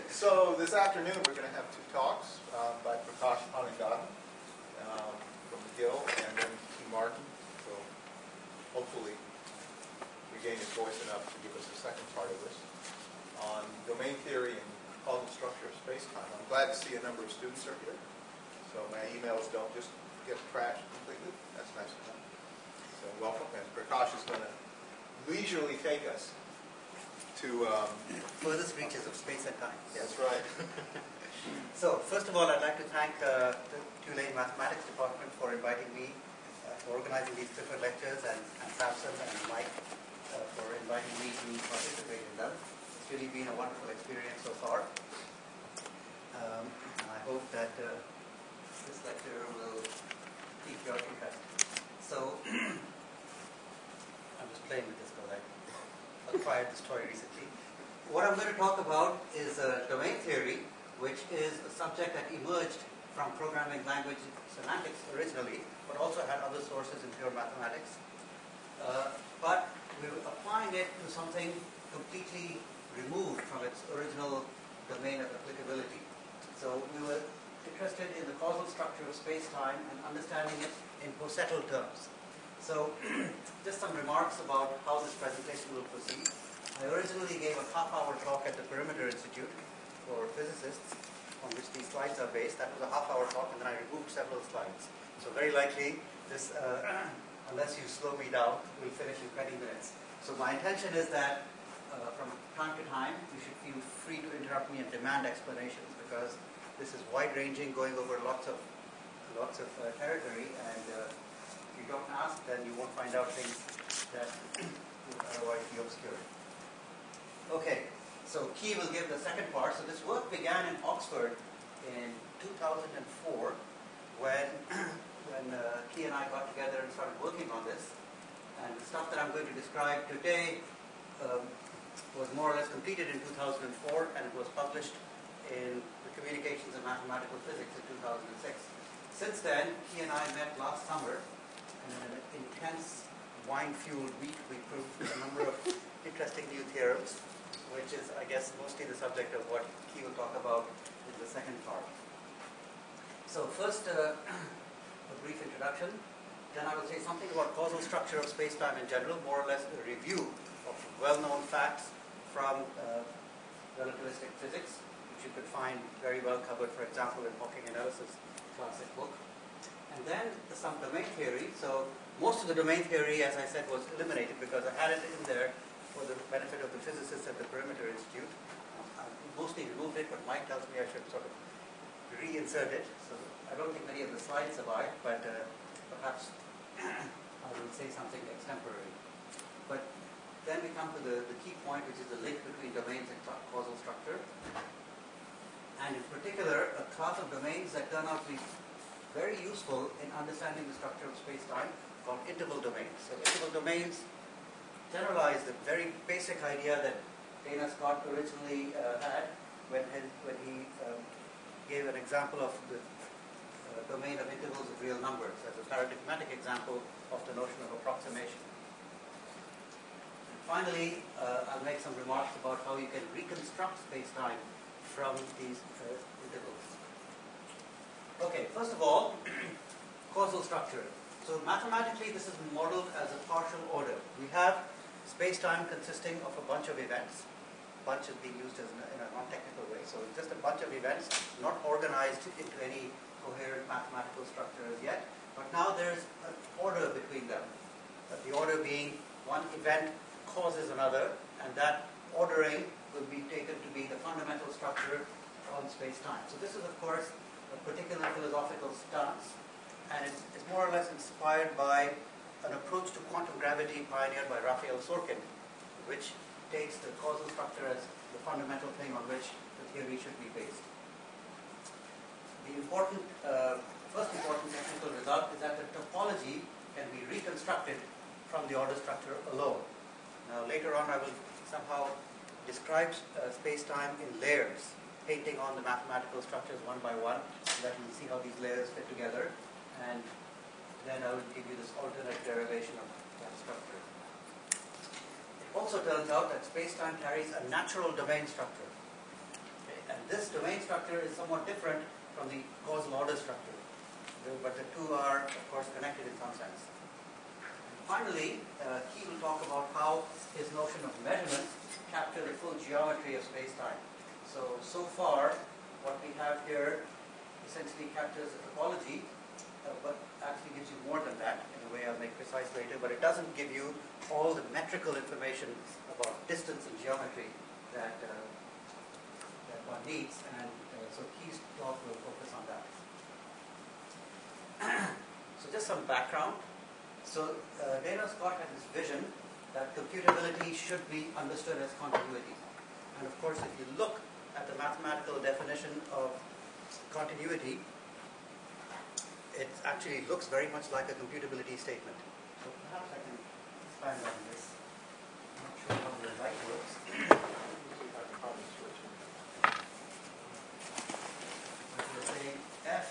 So this afternoon we're going to have two talks by Prakash Panangaden from McGill and then T. Martin. So hopefully regain his voice enough to give us a second part of this on domain theory and causal structure of space-time. I'm glad to see a number of students are here. So my emails don't just get trashed completely. That's nice to know. So welcome, and Prakash is going to leisurely take us to furthest reaches of space and time. Yes. That's right. So first of all, I'd like to thank the Tulane Mathematics Department for inviting me, for organizing these Clifford lectures, and Samson and Mike for inviting me to participate in them. It's really been a wonderful experience so far. And I hope that this lecture will pique your interest. So I'm just playing with this because I acquired this toy recently. What I'm going to talk about is domain theory, which is a subject that emerged from programming language semantics originally, but also had other sources in pure mathematics. But we're applying it to something completely removed from its original domain of applicability. So we were interested in the causal structure of space-time and understanding it in Possetto terms. So just some remarks about how this presentation will proceed. I originally gave a half-hour talk at the Perimeter Institute for physicists on which these slides are based. That was a half-hour talk, and then I removed several slides. So very likely, this, unless you slow me down, will finish in 20 minutes. So my intention is that from time to time, you should feel free to interrupt me and demand explanations, because this is wide-ranging, going over lots of territory, and if you don't ask, then you won't find out things that would otherwise be obscure. Okay, so Key will give the second part. So this work began in Oxford in 2004 when Key and I got together and started working on this. And the stuff that I'm going to describe today was more or less completed in 2004, and it was published in the Communications and Mathematical Physics in 2006. Since then, Key and I met last summer, and in an intense wine-fueled week, we proved a number of interesting new theorems, which is, I guess, mostly the subject of what Key will talk about in the second part. So first, a brief introduction. Then I will say something about causal structure of space-time in general, more or less a review of well-known facts from relativistic physics, which you could find very well covered, for example, in Hawking Analysis classic book. And then some domain theory. So most of the domain theory, as I said, was eliminated because I had it in there for the benefit of the physicists at the Perimeter Institute. I mostly removed it, but Mike tells me I should sort of reinsert it. So I don't think many of the slides survive, but perhaps I will say something extemporary. But then we come to the key point, which is the link between domains and causal structure. And in particular, a class of domains that turn out to be very useful in understanding the structure of space-time called interval domains. So interval domains generalize the very basic idea that Dana Scott originally had when he gave an example of the domain of intervals of real numbers as a paradigmatic example of the notion of approximation. And finally, I'll make some remarks about how you can reconstruct space-time from these intervals. Okay, first of all, causal structure. So mathematically, this is modeled as a partial order. We have space-time consisting of a bunch of events. Bunch is being used as in a non-technical way. So it's just a bunch of events, not organized into any coherent mathematical structure as yet. But now there's an order between them. The order being one event causes another, and that ordering will be taken to be the fundamental structure on space-time. So this is, of course, a particular philosophical stance, and it's more or less inspired by an approach to quantum gravity pioneered by Raphael Sorkin, which takes the causal structure as the fundamental thing on which the theory should be based. The first important technical result is that the topology can be reconstructed from the order structure alone. Now later on I will somehow describe space-time in layers, painting on the mathematical structures one by one, so that you'll see how these layers fit together, and then I will give you this alternate derivation of that structure. It also turns out that space-time carries a natural domain structure. And this domain structure is somewhat different from the causal order structure. But the two are, of course, connected in some sense. And finally, he will talk about how his notion of measurement capture the full geometry of space-time. So far, what we have here essentially captures a topology, but actually gives you more than that, in a way I'll make precise later, but it doesn't give you all the metrical information about distance and geometry that one needs, and so Key's talk will focus on that. So just some background. So Dana Scott had this vision that computability should be understood as continuity. And of course, if you look at the mathematical definition of continuity, it actually looks very much like a computability statement. So perhaps I can expand on this. I'm not sure how the light works. But we're saying f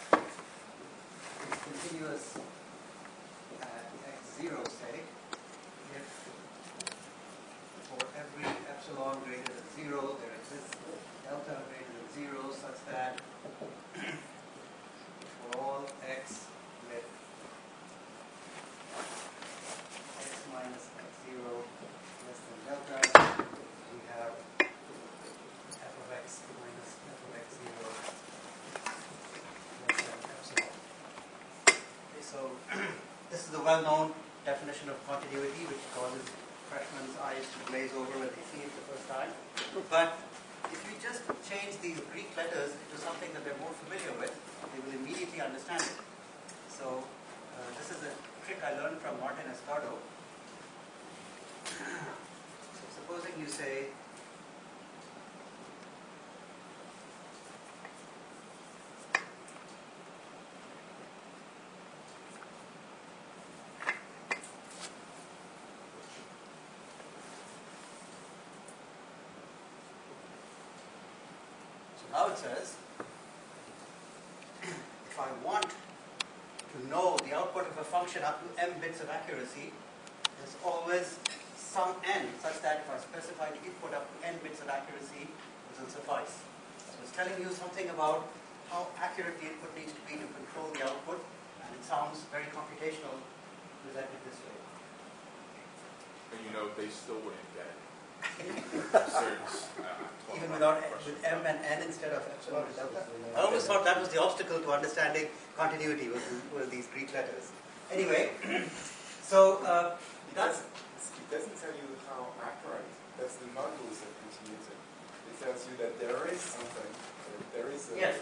is continuous at x0, say, if for every epsilon greater than 0 there exists delta greater than 0 such that for all x with x minus x0 less than delta, we have f of x minus f of x0 less than epsilon. Okay, so this is the well-known definition of continuity, which causes freshmen's eyes to glaze over when they see it the first time. But if you just change these Greek letters into something that they're more familiar with, they will immediately understand it. So this is a trick I learned from Martin Escardo. So supposing you say, now it says, if I want to know the output of a function up to m bits of accuracy, there's always some n, such that if I specify the input up to n bits of accuracy, this will suffice. So it's telling you something about how accurate the input needs to be to control the output, and it sounds very computational presented this way. But you know, they still wouldn't get it. Even with m and n instead of epsilon and delta. I always thought that was the obstacle to understanding continuity were these Greek letters. Anyway, so that's... It doesn't tell you how accurate. That's the modulus of continuity. It tells you that there is something. There is a... Yes,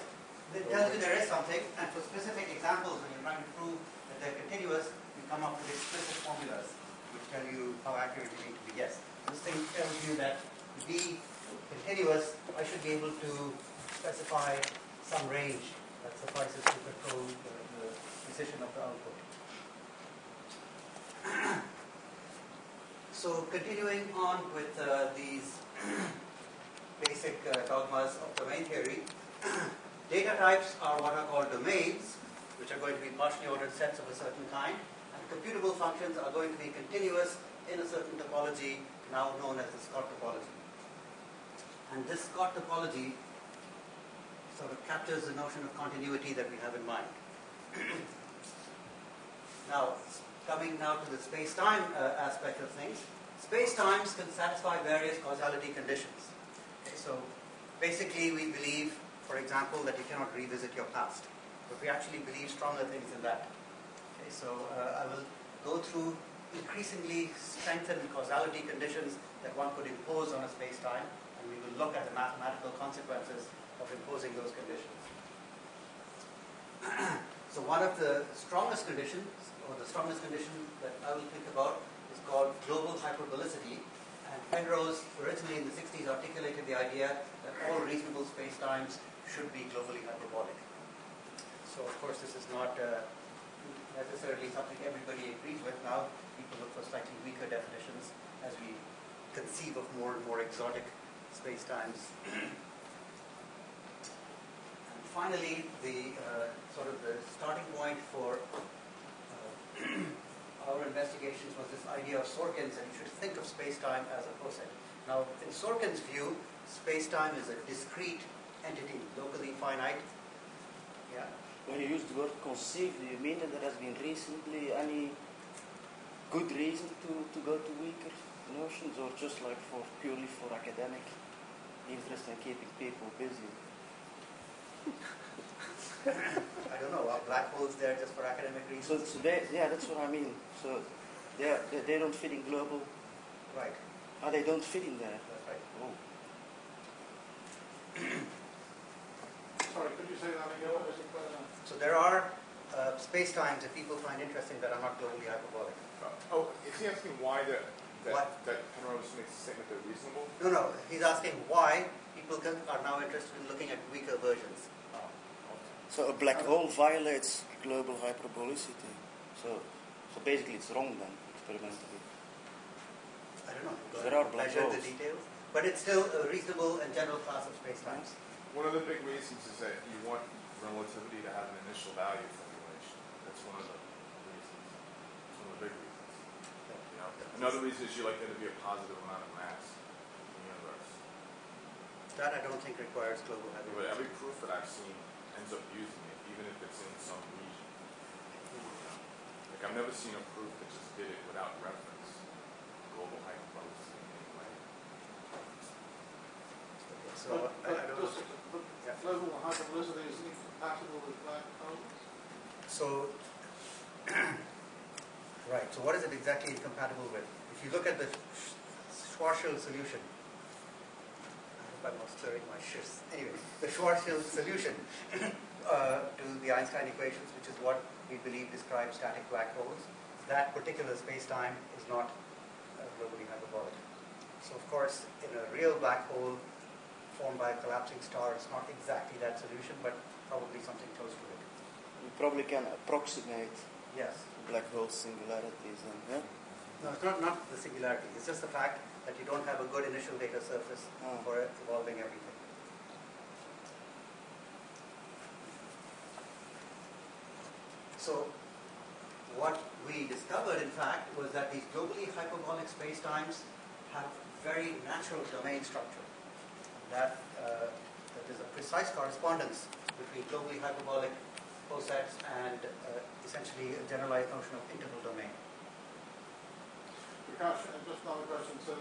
it tells you there is something, and for specific examples, when you're trying to prove that they're continuous, you come up with explicit formulas which tell you how accurate you need to be. Yes, this thing tells you that to be continuous, I should be able to specify some range that suffices to control the precision of the output. So continuing on with these basic dogmas of domain theory, data types are what are called domains, which are going to be partially ordered sets of a certain kind, and computable functions are going to be continuous in a certain topology, now known as the Scott topology. And this Scott topology sort of captures the notion of continuity that we have in mind. Now, coming now to the space-time aspect of things, space-times can satisfy various causality conditions. Okay, so basically we believe, for example, that you cannot revisit your past, but we actually believe stronger things than that. Okay, so I will go through increasingly strengthened causality conditions that one could impose on a space-time, and we will look at the mathematical consequences of imposing those conditions. So one of the strongest conditions, or the strongest condition that I will think about, is called global hyperbolicity. And Penrose originally in the 60s articulated the idea that all reasonable spacetimes should be globally hyperbolic. So of course this is not necessarily something everybody agrees with. Now people look for slightly weaker definitions as we conceive of more and more exotic spacetimes. And finally, the sort of the starting point for our investigations was this idea of Sorkin's, and you should think of space-time as a coset. Now, in Sorkin's view, space-time is a discrete entity, locally finite. Yeah. When you use the word conceive, do you mean that there has been recently any good reason to go to weaker notions, or just like purely for academic interest and keeping people busy? I don't know, are black holes there just for academic reasons? So yeah, that's what I mean. So they don't fit in global. Right. They don't fit in there. That's right. Oh. Sorry, could you say that again? What was it? So there are spacetimes that people find interesting that are not globally hyperbolic. Is he asking why that What? Penrose makes a statement they're reasonable? No, he's asking why people are now interested in looking at weaker versions. So a black hole violates global hyperbolicity. So basically it's wrong then, experimentally. I don't know. There are black Measure the holes. details, but it's still a reasonable and general class of spacetimes. One of the big reasons is that you want relativity to have an initial value formulation. That's one of the reasons. It's one of the big reasons. You know? Another reason is you like there to be a positive amount of mass in the universe. That I don't think requires global But hyperbolic. every proof that I've seen ends up using it, even if it's in some region. Like I've never seen a proof that just did it without reference to global hyperbolicity in any way. So I don't know. But global hyperbolicity is incompatible with black holes? So, right, so what is it exactly incompatible with? If you look at the Schwarzschild solution, I hope I'm not stirring my shifts. Anyway, the Schwarzschild solution to the Einstein equations, which is what we believe describes static black holes, that particular space-time is not globally hyperbolic. So of course, in a real black hole formed by a collapsing star, it's not exactly that solution, but probably something close to it. You probably can approximate Yes. black hole singularities then, yeah? No, it's not the singularity. It's just the fact that you don't have a good initial data surface for evolving everything. So what we discovered, in fact, was that these globally hyperbolic spacetimes have very natural domain structure. That there's a precise correspondence between globally hyperbolic posets and essentially a generalized notion of interval domain. Prakash, just another question. So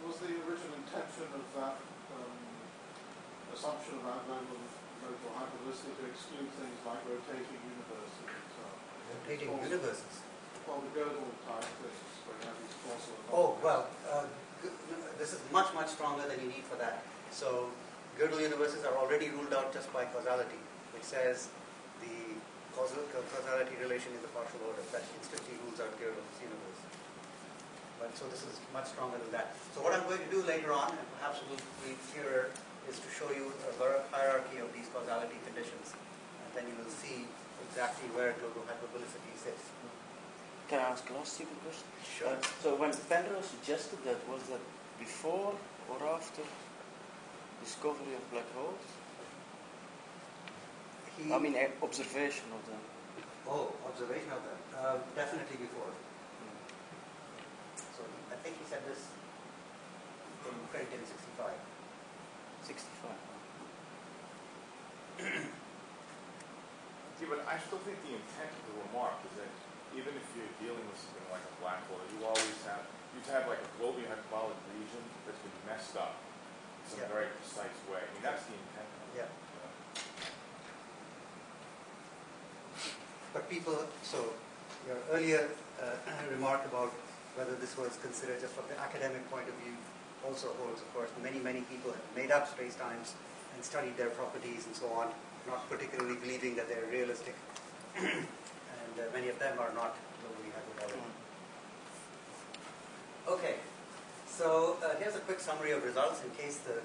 was the original intention of that assumption about global hyperbolicity to exclude things like rotating universes? Rotating universes? Well, the Gödel type things, where you have these causal. Oh, well, this is much, much stronger than you need for that. So Gödel universes are already ruled out just by causality, which says the causality relation is a partial order. That instantly rules out Gödel's universe. But so this is much stronger than that. So what I'm going to do later on, and perhaps it will be clearer, is to show you a hierarchy of these causality conditions. And then you will see exactly where global hyperbolicity sits. Can I ask a last stupid question? Sure. So when Penrose suggested that, was that before or after discovery of black holes? I mean, observation of them. Oh, observation of them. Definitely before. So I think he said this in 1965. 65. Yeah, but I still think the intent of the remark is that even if you're dealing with something like a black hole, you'd have like a globally hyperbolic region that's been messed up in some very precise way. I mean, that's the intent. Yeah. But people, so your earlier remark about whether this was considered just from the academic point of view also holds, of course. Many people have made up spacetimes and studied their properties and so on, not particularly believing that they're realistic. And many of them are not globally hyperbolic. Okay, so here's a quick summary of results in case the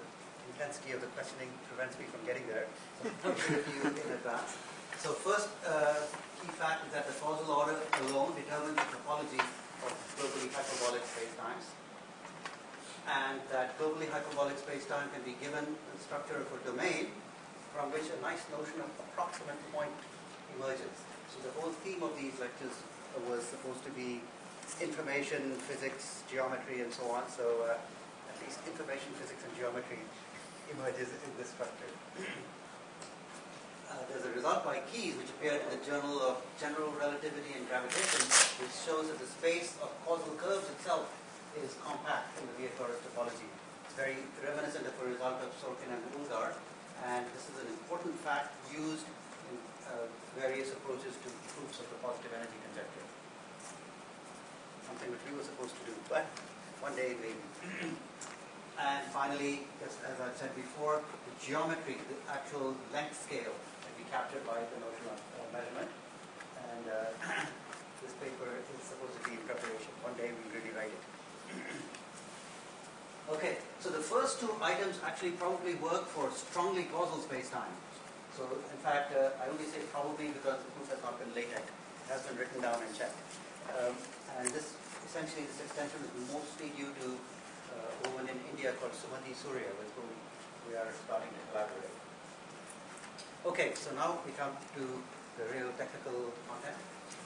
intensity of the questioning prevents me from getting there. So I'll give you in advance. So first key fact is that the causal order alone determines the topology of globally hyperbolic spacetimes, and that globally hyperbolic spacetime can be given the structure of a domain from which a nice notion of approximate point emerges. So the whole theme of these lectures was supposed to be information, physics, geometry, and so on. So at least information, physics, and geometry emerges in this structure. There's a result by Keyes, which appeared in the Journal of General Relativity and Gravitation, which shows that the space of causal curves itself is compact in the Vietoris topology. It's very reminiscent of a result of Sorkin and Ulgar, and this is an important fact used in various approaches to proofs of the positive energy conjecture. Something which we were supposed to do, but one day maybe. And finally, just as I said before, the geometry, the actual length scale can be captured by the notion of measurement. And this paper is supposed to be in preparation. One day we'll really write it. Okay, so the first two items actually probably work for strongly causal space-time. So in fact, I only say probably because the proof has not been latex. It has been written down and checked. And this, essentially, this extension is mostly due to a woman in India called Sumati Surya, with whom we are starting to collaborate. Okay, so now we come to the real technical content.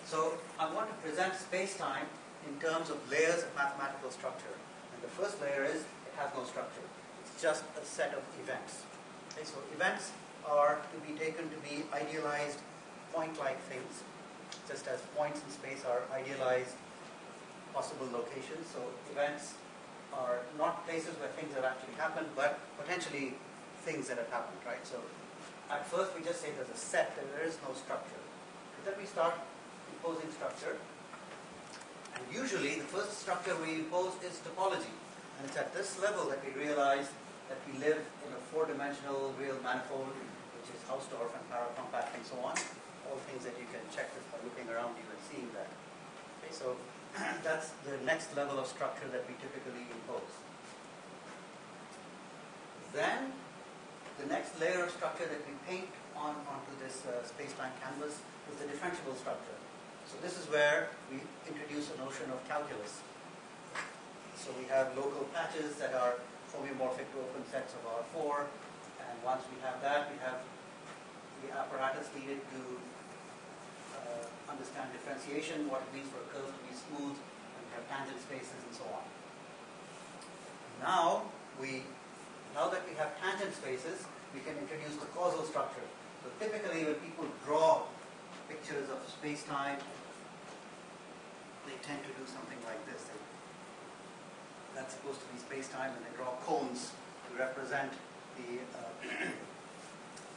So I want to present space-time in terms of layers of mathematical structure. And the first layer is it has no structure. It's just a set of events. Okay, so events are to be taken to be idealized point-like things, just as points in space are idealized possible locations. So events are not places where things have actually happened, but potentially things that have happened, right? So at first we just say there's a set and there is no structure. But then we start imposing structure. And usually the first structure we impose is topology. And it's at this level that we realize that we live in a four-dimensional real manifold, which is Hausdorff and paracompact and so on. All things that you can check just by looking around you and seeing that. Okay, so that's the next level of structure that we typically impose. Then the next layer of structure that we paint onto this space-time canvas is the differentiable structure. So this is where we introduce a notion of calculus. So we have local patches that are homeomorphic to open sets of R4, and once we have that, we have the apparatus needed to understand differentiation, what it means for a curve to be smooth, and we have tangent spaces and so on. Now that we have tangent spaces, we can introduce the causal structure. So typically when people draw pictures of space-time, they tend to do something like this. That's supposed to be space-time, and they draw cones to represent the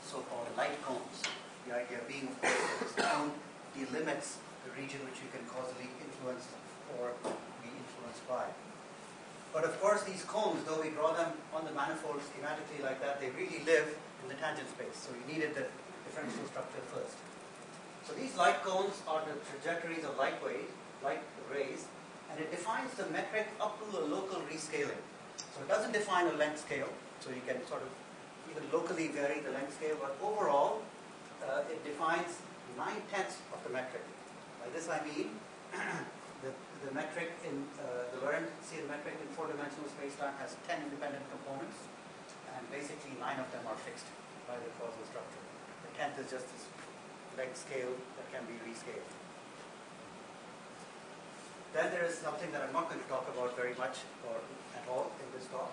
so-called light cones. The idea being, of course, that this cone delimits the region which you can causally influence or be influenced by. But of course, these cones, though we draw them on the manifold schematically like that, they really live in the tangent space. So we needed the differential structure first. So these light cones are the trajectories of light rays, and it defines the metric up to a local rescaling. So it doesn't define a length scale, so you can sort of even locally vary the length scale, but overall, it defines 9/10 of the metric. By this I mean the metric in the Lorentzian metric in four-dimensional space-time has 10 independent components, and basically 9 of them are fixed by the causal structure. The 10th is just this length scale that can be rescaled. Then there is something that I'm not going to talk about very much or at all in this talk,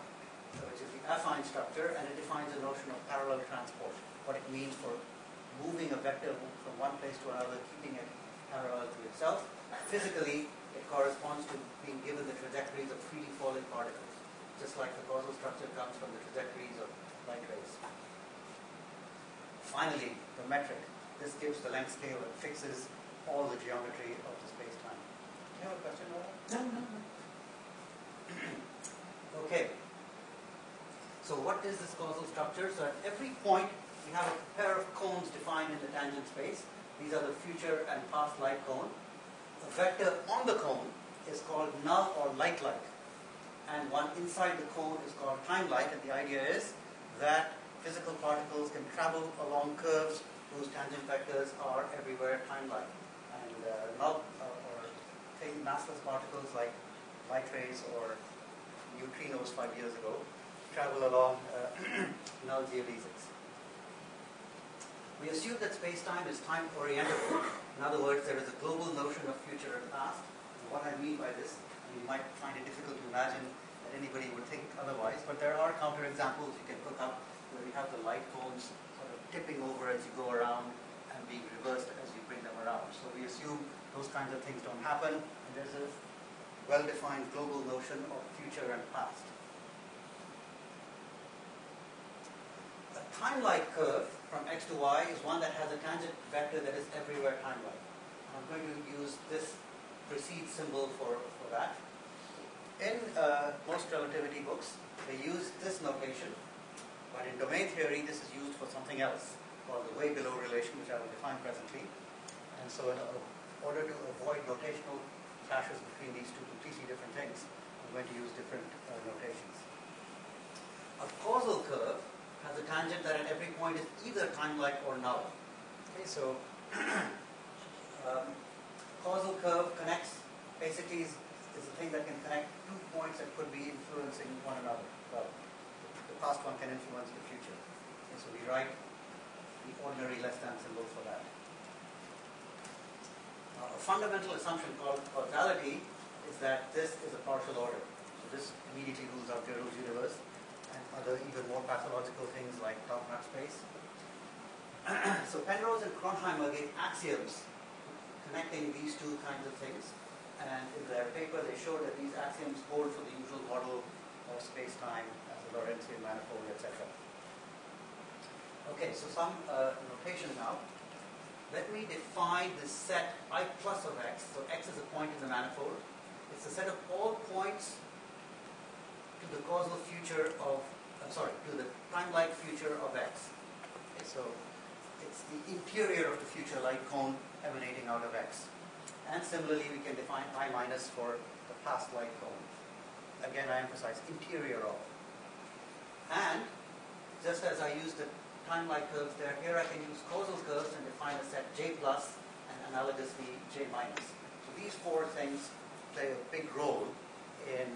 which is the affine structure, and it defines the notion of parallel transport, what it means for moving a vector from one place to another, keeping it parallel to itself. Physically, it corresponds to being given the trajectories of freely falling particles, just like the causal structure comes from the trajectories of light rays. Finally, the metric. This gives the length scale and fixes all the geometry of the space-time. Do you have a question, Laura? No. Okay. So what is this causal structure? So at every point, we have a pair of cones defined in the tangent space. These are the future and past light cone. A vector on the cone is called null or light-like. And one inside the cone is called time-like. And the idea is that physical particles can travel along curves whose tangent vectors are everywhere time-like. And null or massless particles like light rays or neutrinos 5 years ago travel along null geodesics. We assume that space-time is time-oriented. In other words, there is a global notion of future and past. And what I mean by this, and you might find it difficult to imagine that anybody would think otherwise, but there are counterexamples you can cook up where you have the light cones sort of tipping over as you go around and being reversed as you bring them around. So we assume those kinds of things don't happen, and there's a well-defined global notion of future and past. A time-like curve from x to y is one that has a tangent vector that is everywhere time-like. I'm going to use this precede symbol for that. In most relativity books, they use this notation, but in domain theory, this is used for something else, called the way below relation, which I will define presently. And so in order to avoid notational clashes between these two completely different things, I'm going to use different notations. A causal curve has a tangent that at every point is either time-like or null. Okay, so causal curve connects, basically is a thing that can connect two points that could be influencing one another. Well, the past one can influence the future. Okay, so we write the ordinary less than symbol for that. A fundamental assumption called causality is that this is a partial order. So this immediately rules out Gödel's universe and other even more pathological things like top-knot space. So Penrose and Kronheimer gave axioms connecting these two kinds of things, and in their paper they showed that these axioms hold for the usual model of space-time as a Lorentzian manifold, etc. Okay, so some notation now. Let me define this set I plus of x. So x is a point in the manifold. It's a set of all points to the causal future of, to the time-like future of x. Okay, so it's the interior of the future light cone emanating out of x. And similarly, we can define I minus for the past light cone. Again, I emphasize interior of. And just as I used the time-like curves there, here I can use causal curves and define a set J plus and analogously J minus. So these four things play a big role in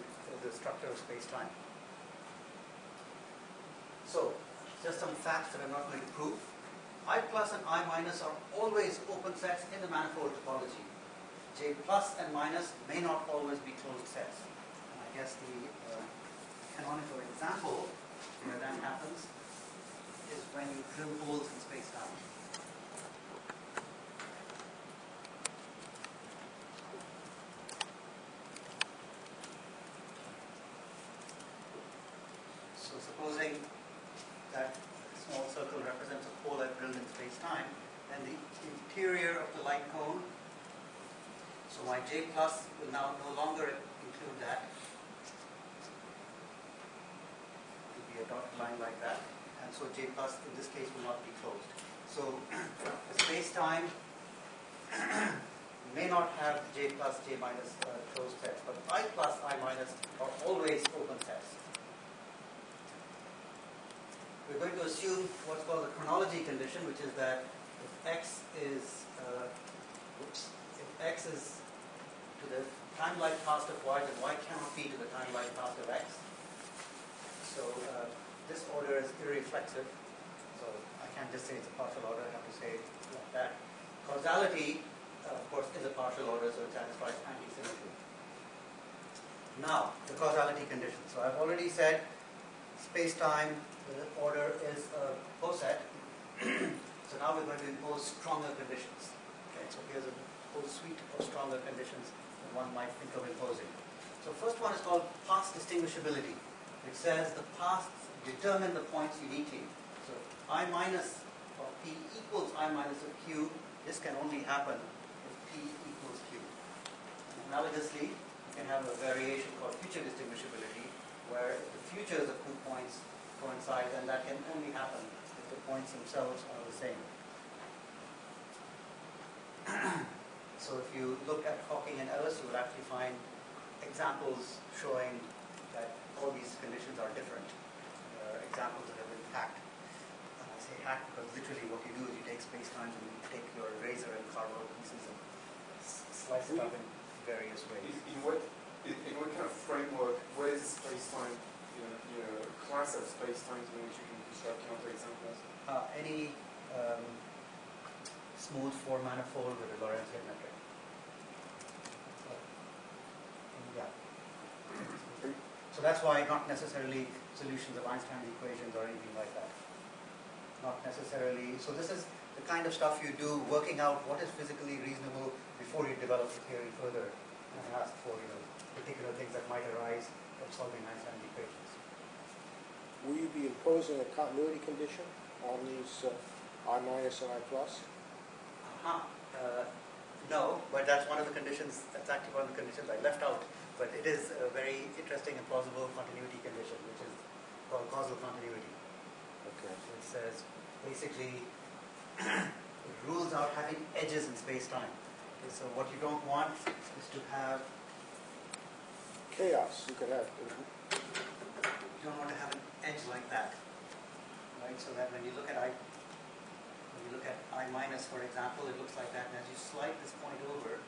the structure of space-time. So, just some facts that I'm not going to prove. I plus and I minus are always open sets in the manifold topology. J plus and minus may not always be closed sets. And I guess the canonical example where that happens is when you drill holes in space-time. So supposing that a small circle represents a hole I've drilled in space-time, then the interior of the light cone, so my J plus will now no longer include that. It will be a dotted line like that. And so J plus in this case will not be closed. So space-time may not have J plus, J minus closed sets, but I plus, I minus are always open sets. We're going to assume what's called a chronology condition, which is that if x is to the time-like past of y, then y cannot be to the time-like past of x. So this order is irreflexive, so I can't just say it's a partial order, I have to say it like that. Causality, of course, is a partial order, so it satisfies anti-symmetry. Now, the causality condition. So I've already said space-time, the order is a coset. So now we're going to impose stronger conditions. Okay, so here's a whole suite of stronger conditions that one might think of imposing. So first one is called path distinguishability, which says the paths determine the points uniquely. So I minus of P equals I minus of Q, this can only happen if P equals Q. And analogously, you can have a variation called future distinguishability, where if the futures of 2 points coincide, then that can only happen if the points themselves are the same. So if you look at Hawking and Ellis, you will actually find examples showing that all these conditions are different. There are examples that have been hacked. And I say hacked because literally what you do is you take space-time and you take your razor and carve out pieces and slice it up in various ways. In what kind of framework, what is space-time, class of space-times in which you can construct counterexamples? Any smooth four-manifold with a Lorentzian metric. Yeah. So that's why not necessarily solutions of Einstein's equations or anything like that. Not necessarily. So this is the kind of stuff you do, working out what is physically reasonable before you develop the theory further and ask for particular things that might arise from solving Einstein's equations. Will you be imposing a continuity condition on these I minus and I plus? No, but that's one of the conditions, that's actually one of the conditions I left out. But it is a very interesting and plausible continuity condition, which is called causal continuity. Okay. So it says, basically, it rules out having edges in space-time. Okay, so what you don't want is to have... Chaos. You could have... You don't want to have an edge like that. Right, so that when you look at I minus, for example, it looks like that, and as you slide this point over,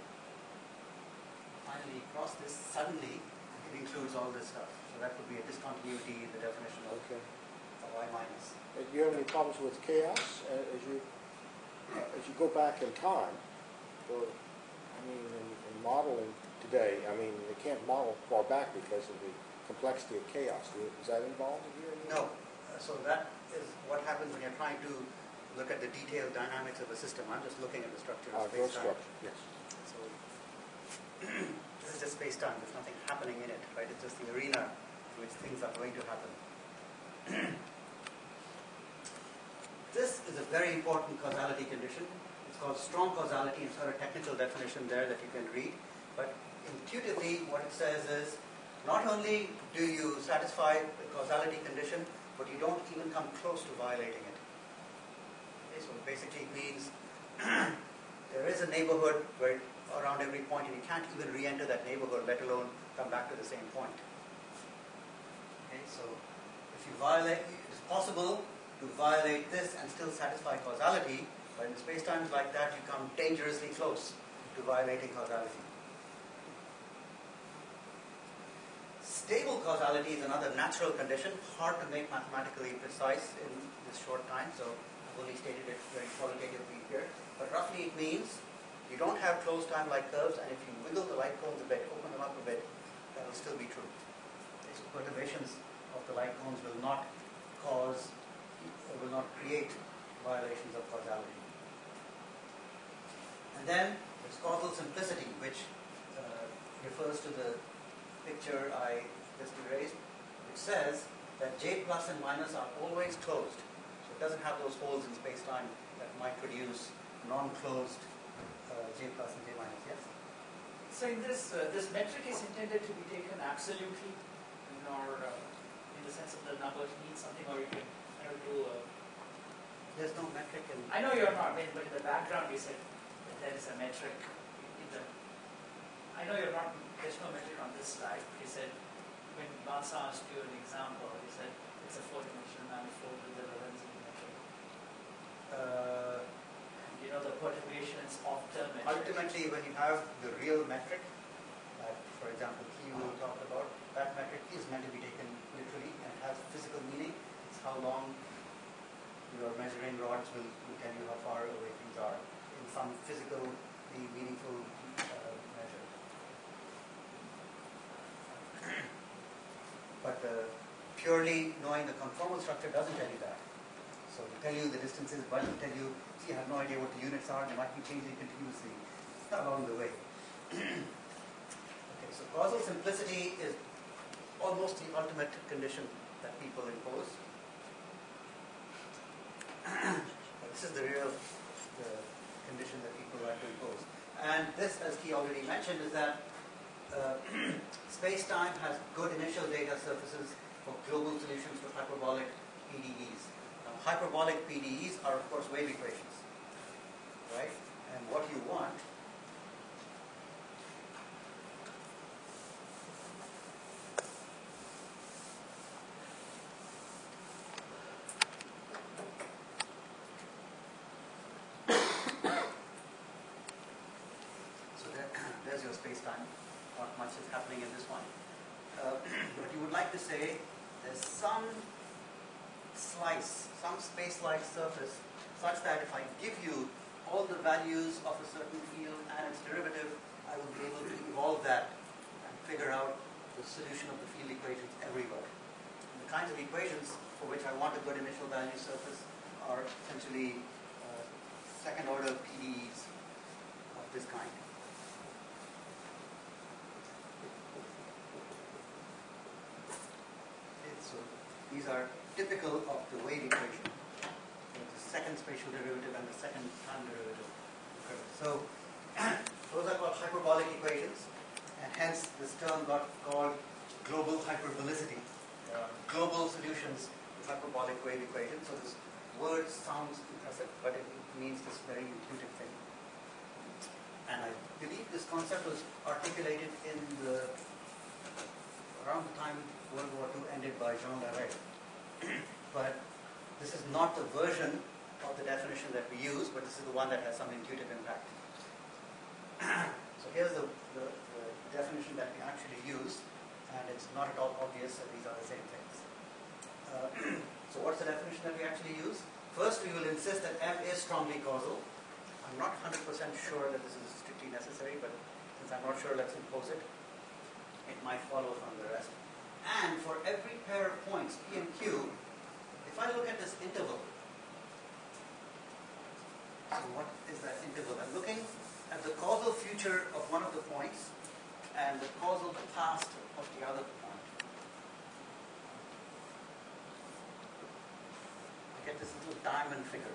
finally cross this, suddenly it includes all this stuff. So that would be a discontinuity in the definition of I minus. Do you have any problems with chaos as you go back in time? Or, I mean, in modeling today, I mean, they can't model far back because of the complexity of chaos. Is that involved in here? No. So that is what happens when you're trying to look at the detailed dynamics of a system. I'm just looking at the structure of space-time. Yes. So this is just space-time. There's nothing happening in it, right? It's just the arena in which things are going to happen. This is a very important causality condition. It's called strong causality. It's got a technical definition there that you can read. But intuitively, what it says is, not only do you satisfy the causality condition, but you don't even come close to violating it. Okay, so basically it means there is a neighborhood where around every point, and you can't even re-enter that neighborhood, let alone come back to the same point. Okay, so if you violate, it's possible to violate this and still satisfy causality, but in space-times like that, you come dangerously close to violating causality. Stable causality is another natural condition, hard to make mathematically precise in this short time, so I've only stated it very qualitatively here. But roughly it means you don't have closed time-like curves, and if you wiggle the light cones a bit, open them up a bit, that will still be true. Okay, so perturbations of the light cones will not cause, or will not create violations of causality. And then there's causal simplicity, which refers to the picture I just erased, which says that J plus and minus are always closed. So it doesn't have those holes in space-time that might produce non-closed J plus and J minus. Yes? So in this metric is intended to be taken absolutely, or in the sense of the numbers mean something, or you can kind of do a... There's no metric in... I know you're not, but in the background you said that there is a metric in the... I know you're not, there's no metric on this slide. You said, when Lawson asked you an example, he said it's a four-dimensional manifold with the Lorentzian metric. You know, the perturbations of the metric. Ultimately, when you have the real metric, that, for example, Q talked about, that metric is meant to be taken literally and it has physical meaning. It's how long your measuring rods will tell you how far away things are in some physically meaningful measure. But purely knowing the conformal structure doesn't tell you that. So to tell you the distances, but to tell you, see, I have no idea what the units are, they might be changing continuously along the way. Okay, so causal simplicity is almost the ultimate condition that people impose. This is the real condition that people like to impose. And this, as he already mentioned, is that space-time has good initial data surfaces for global solutions to hyperbolic PDEs. Now, hyperbolic PDEs are, of course, wave equations, right? And what you want there's your space-time. Not much is happening in this one. But you would like to say there's some slice, some space-like surface, such that if I give you all the values of a certain field and its derivative, I will be able to evolve that and figure out the solution of the field equations everywhere. And the kinds of equations for which I want a good initial value surface are essentially second order PDEs of this kind. Okay, so these are typical of the wave equation. So the second spatial derivative and the second time derivative. So those are called hyperbolic equations, and hence this term got called global hyperbolicity. Global solutions to hyperbolic wave equations. So this word sounds impressive, but it means this very intuitive thing. And I believe this concept was articulated in around the time World War II ended by Jean Larrey. But this is not the version of the definition that we use, but this is the one that has some intuitive impact. So here's the definition that we actually use, and it's not at all obvious that these are the same things. So what's the definition that we actually use? First, we will insist that M is strongly causal. I'm not 100% sure that this is strictly necessary, but since I'm not sure, let's impose it. It might follow from the rest. And for every pair of points, P and Q, if I look at this interval, so what is that interval? I'm looking at the causal future of one of the points and the causal past of the other point. I get this little diamond figure.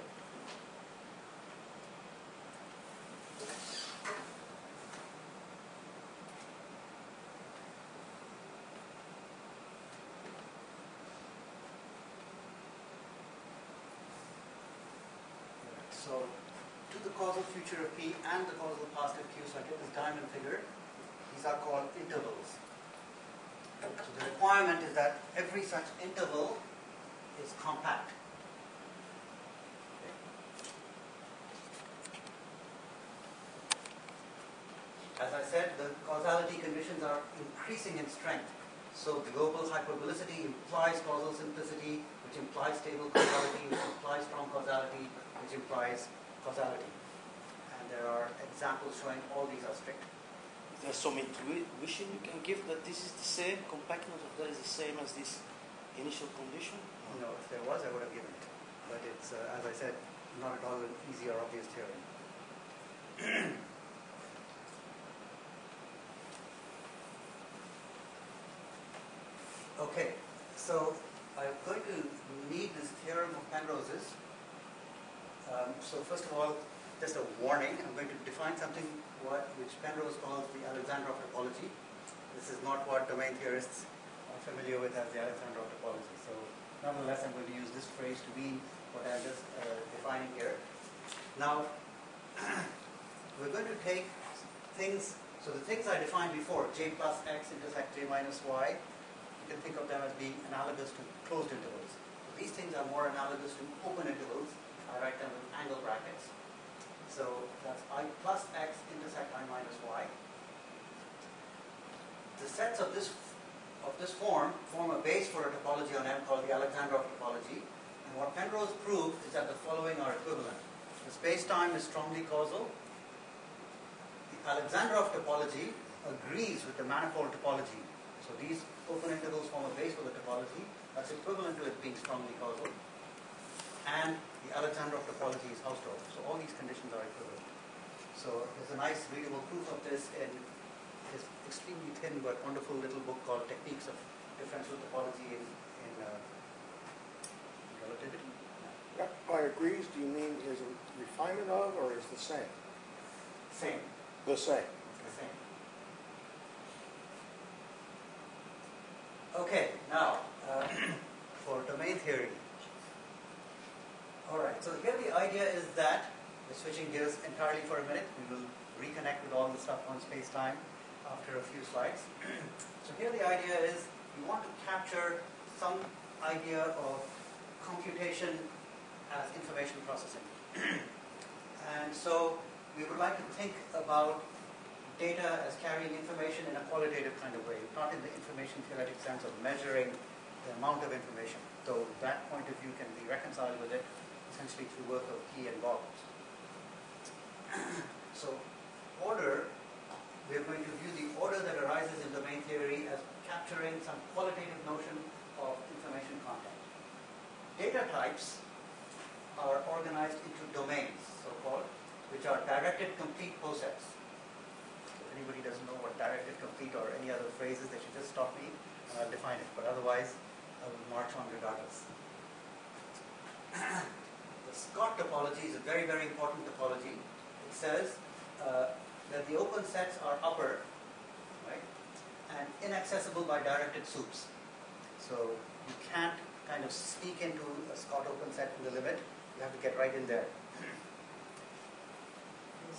So, to the causal future of P and the causal past of Q, so I get this diamond figure. These are called intervals. So the requirement is that every such interval is compact. Okay. As I said, the causality conditions are increasing in strength. So global hyperbolicity implies causal simplicity, which implies stable causality, which implies strong causality, which implies causality. And there are examples showing all these are strict. There's some intuition you can give that this is the same, compactness of that is the same as this initial condition? No, if there was, I would have given it. But it's, as I said, not at all an easy or obvious theorem. Okay, so I'm going to need this theorem of Penrose's. So first of all, just a warning, I'm going to define something which Penrose calls the Alexandrov topology. This is not what domain theorists are familiar with as the Alexandrov topology. So nonetheless, I'm going to use this phrase to mean what I'm just defining here. Now, we're going to take things, so the things I defined before, J plus X intersect J minus Y, you can think of them as being analogous to closed intervals. These things are more analogous to open intervals. I write them with angle brackets. So that's I plus X intersect I minus Y. The sets of this form a base for a topology on M called the Alexandrov topology. And what Penrose proved is that the following are equivalent. The space-time is strongly causal. The Alexandrov topology agrees with the manifold topology. So these open intervals form a base for the topology. That's equivalent to it being strongly causal. And the Alexandrov topology is Hausdorff. So all these conditions are equivalent. So there's a nice readable proof of this in this extremely thin but wonderful little book called Techniques of Differential Topology in Relativity. Yeah, by agrees, do you mean is a refinement of or is the same? Same. The same. The same. Okay, now for domain theory. Alright, so here the idea is that, we're switching gears entirely for a minute, we will reconnect with all the stuff on space-time after a few slides. So here the idea is, you want to capture some idea of computation as information processing. And so we would like to think about data as carrying information in a qualitative kind of way, not in the information theoretic sense of measuring the amount of information, though that point of view can be reconciled with it essentially through work of Key and Bobbs. So order, we're going to view the order that arises in domain theory as capturing some qualitative notion of information content. Data types are organized into domains, so-called, which are directed complete posets. If anybody doesn't know what directed complete or any other phrases, they should just stop me and I'll define it. But otherwise, I will march on regardless. The Scott topology is a very, very important topology. It says that the open sets are upper, right, and inaccessible by directed soups. So you can't kind of sneak into a Scott open set in the limit. You have to get right in there.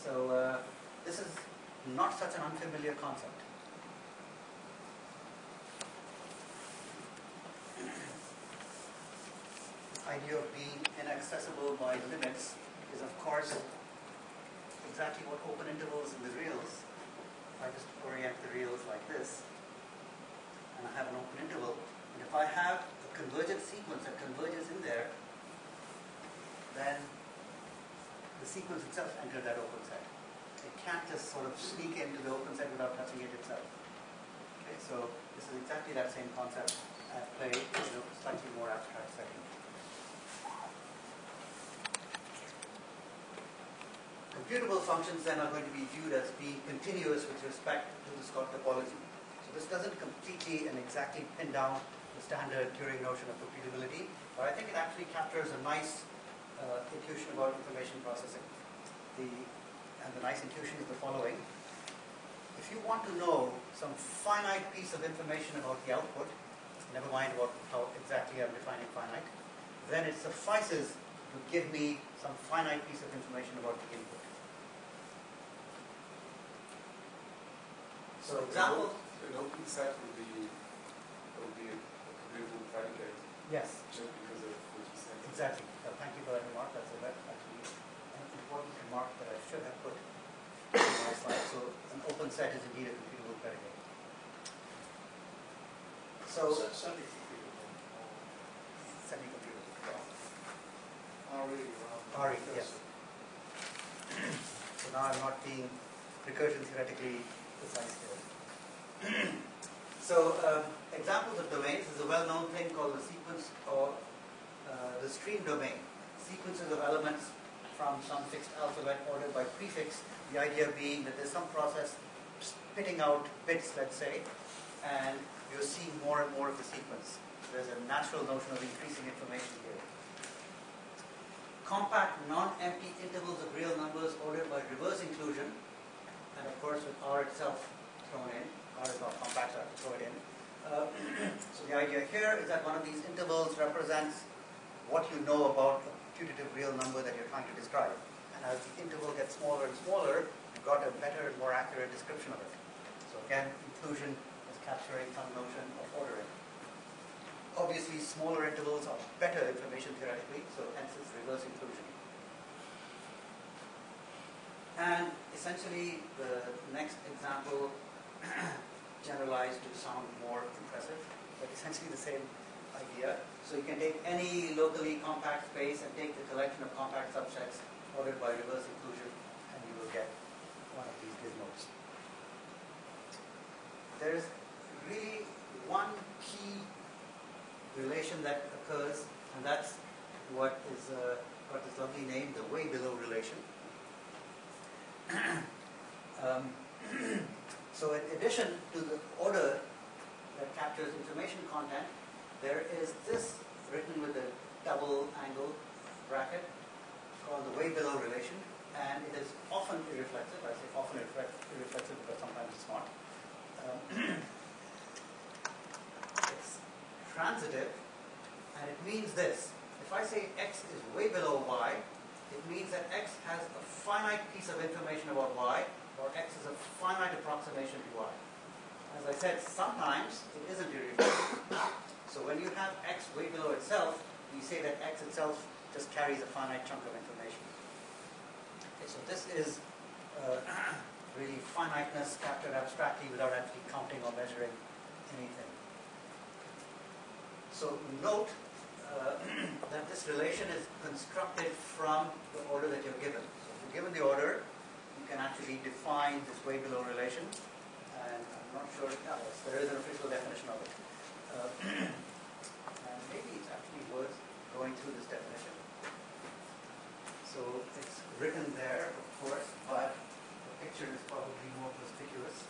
So this is not such an unfamiliar concept. The idea of being inaccessible by limits is, of course, exactly what open intervals in the reals. If I just orient the reals like this, and I have an open interval, and if I have a convergent sequence that converges in there, then the sequence itself enters that open set. It can't just sort of sneak into the open set without touching it itself. Okay, so this is exactly that same concept at play in a slightly more abstract setting. Computable functions then are going to be viewed as being continuous with respect to the Scott topology. So this doesn't completely and exactly pin down the standard Turing notion of computability, but I think it actually captures a nice intuition about information processing. And the nice intuition is the following. If you want to know some finite piece of information about the output, never mind about how exactly I'm defining finite, then it suffices to give me some finite piece of information about the input. So example. An open set would be a computable predicate. Yes. Just because of what you said. Exactly. Thank you for that remark. That's actually an important remark that I should have put in my slide. So an open set is indeed a computable predicate. So Semi-computable. Semi-computable. RE, yes. So now I'm not being recursion theoretically precise here. So examples of domains is a well-known thing called the sequence or the stream domain. Sequences of elements from some fixed alphabet ordered by prefix. The idea being that there's some process spitting out bits, let's say, and you're seeing more and more of the sequence. There's a natural notion of increasing information here. Compact non-empty intervals of real numbers ordered by reverse inclusion, and of course with R itself thrown in. R is not compact, so I have to throw it in. So the idea here is that one of these intervals represents what you know about a putative real number that you're trying to describe. And as the interval gets smaller and smaller, you've got a better and more accurate description of it. So again, inclusion is capturing some notion of ordering. Obviously, smaller intervals are better information theoretically, so hence it's reverse inclusion. And essentially, the next example generalized to sound more impressive, but essentially the same idea. So you can take any locally compact space and take the collection of compact subsets ordered by reverse inclusion, and you will get one of these gizmos. There is really one key relation that occurs, and that's what is got this lovely name, the way below relation. So in addition to the order that captures information content, there is this written with a double angle bracket called the way below relation, and it is often irreflexive. I say often irreflexive because sometimes it's not. It's transitive, and it means this. If I say x is way below y, it means that x has a finite piece of information about y, or x is a finite approximation to y. As I said, sometimes it isn't irreflexive. So when you have x way below itself, you say that x itself just carries a finite chunk of information. Okay, so this is really finiteness captured abstractly without actually counting or measuring anything. So note that this relation is constructed from the order that you're given. So if you're given the order, you can actually define this way below relation and I'm not sure, yes, there is an official definition of it. And maybe it's actually worth going through this definition. So it's written there, of course, but the picture is probably more conspicuous.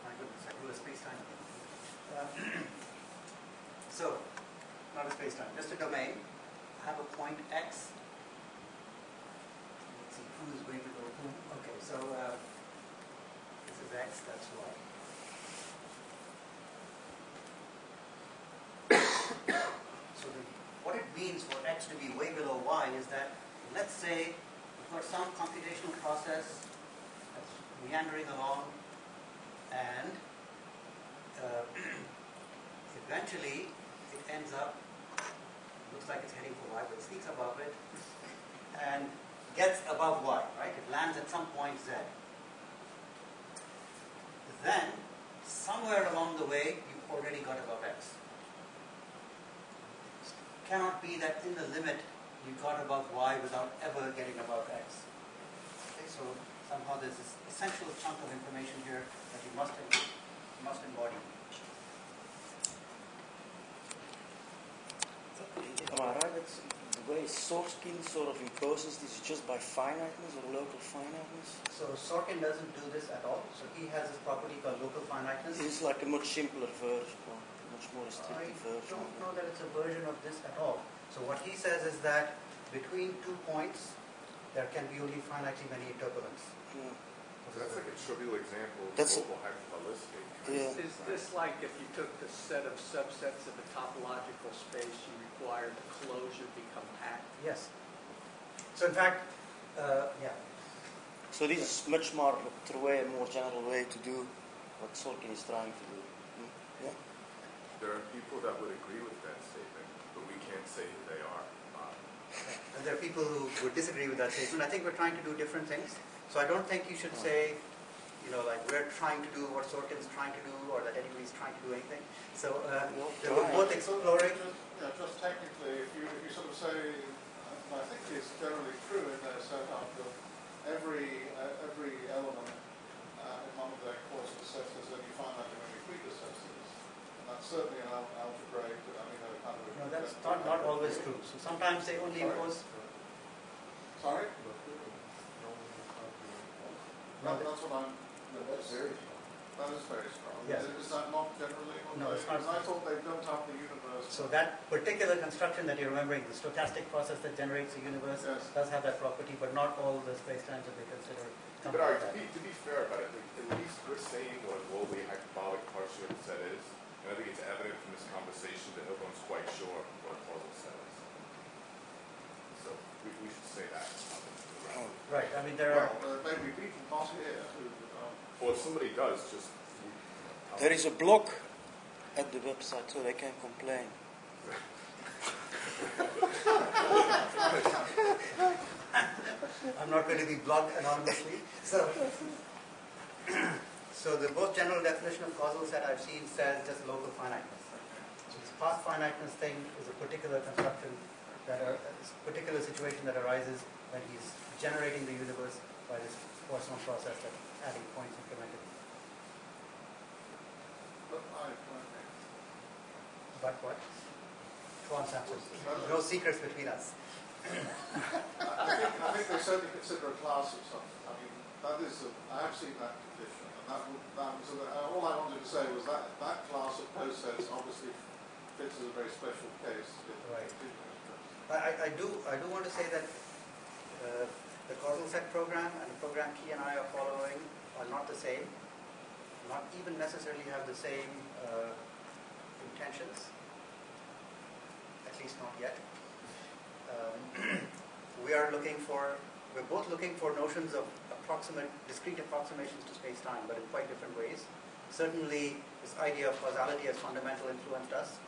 My goodness, I do a space-time again. So, not a space-time, just a domain. I have a point X. Let's see, who is going to go whom? Okay, so this is X, that's Y. So what it means for X to be way below Y is that, let's say, we've got some computational process that's meandering along, and eventually it ends up, looks like it's heading for Y, but it sneaks above it and gets above Y, right? It lands at some point Z. Then, somewhere along the way, you've already got above X. It cannot be that in the limit you got above Y without ever getting above X. Okay, so somehow there's this essential chunk of information here that you must embody. Am I right that the way Sorkin sort of imposes this is just by finiteness or local finiteness? So Sorkin doesn't do this at all. So he has this property called local finiteness. It's like a much simpler version, or a much more restricted I version. don't know that it's a version of this at all. So what he says is that between 2 points, there can be only finitely many interpolants. Yeah. That's like a trivial example of That's local hyperbolistic. Yeah. Is this like if you took the set of subsets of a topological space, you required the closure be compact? Yes. So in fact, yeah. So this is much more a more general way to do what Sorkin is trying to do. Yeah. There are people that would agree with that statement, but we can't say who they are. And there are people who would disagree with that statement. I think we're trying to do different things. So I don't think you should say, like we're trying to do what Sorkin's trying to do, or that anybody's trying to do anything. So they were both exploring. Just technically, if you sort of say, and I think it's generally true in their setup that every element in one of their causal sets has only finitely many predecessors. And that's certainly an algebraic, kind of... No, that's not always true. So sometimes they only impose... Sorry? No, that's what I'm... That's very strong. That is very strong. Yes. Is that not generally? No, it's not. Because I thought they built up the universe. So that particular construction that you're remembering, the stochastic process that generates the universe, Yes. does have that property, but not all the spacetimes that they consider come But with to that. be fair about it, at least we're saying what a globally hyperbolic partial set is, and I think it's evident from this conversation that everyone's quite sure what a causal set is. So we should say that. Right, I mean there are... Well, maybe people not here who... Well, if somebody does, just... There is a blog at the website, so they can complain. I'm not going to be blocked anonymously. So the most general definition of causal set I've seen says just local finiteness. So this past finiteness thing is a particular construction, this particular situation that arises when he's generating the universe by this Poisson process that's adding points incrementally. But what? Go on, Samson. No secrets between us. I think they certainly consider a class of something. I mean, that is, I have seen that condition, and all I wanted to say was that class of post-sets obviously fits as a very special case. Right. I do want to say that the causal set program and the program Key and I are following are not the same, not even necessarily have the same intentions, at least not yet. We're both looking for notions of discrete approximations to space-time, but in quite different ways. Certainly, this idea of causality has fundamentally influenced us,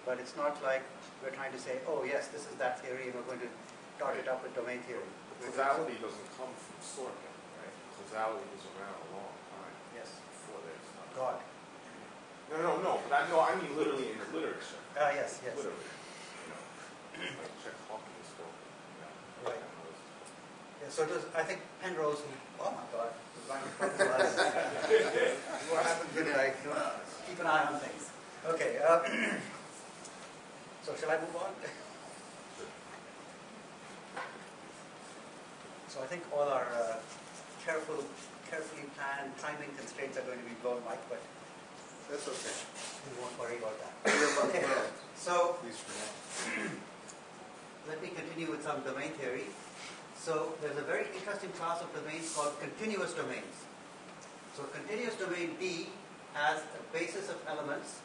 but it's not like we're trying to say, oh yes, this is that theory, and we're going to dot it up with domain theory. Causality doesn't come from Sorkin, right? Causality was around a long time. Yes. Before this. God. No. But I mean literally in the literature. Yes. Literally. Like Tchaikovsky is still. Right. Yeah, so it was, I think Penrose, oh my God, what happens when I keep an eye on things? Okay, so shall I move on? So I think all our carefully planned timing constraints are going to be blown, Mike, but That's okay. we won't worry about that. Okay, so Please for now. let me continue with some domain theory. So there's a very interesting class of domains called continuous domains. So continuous domain D has a basis of elements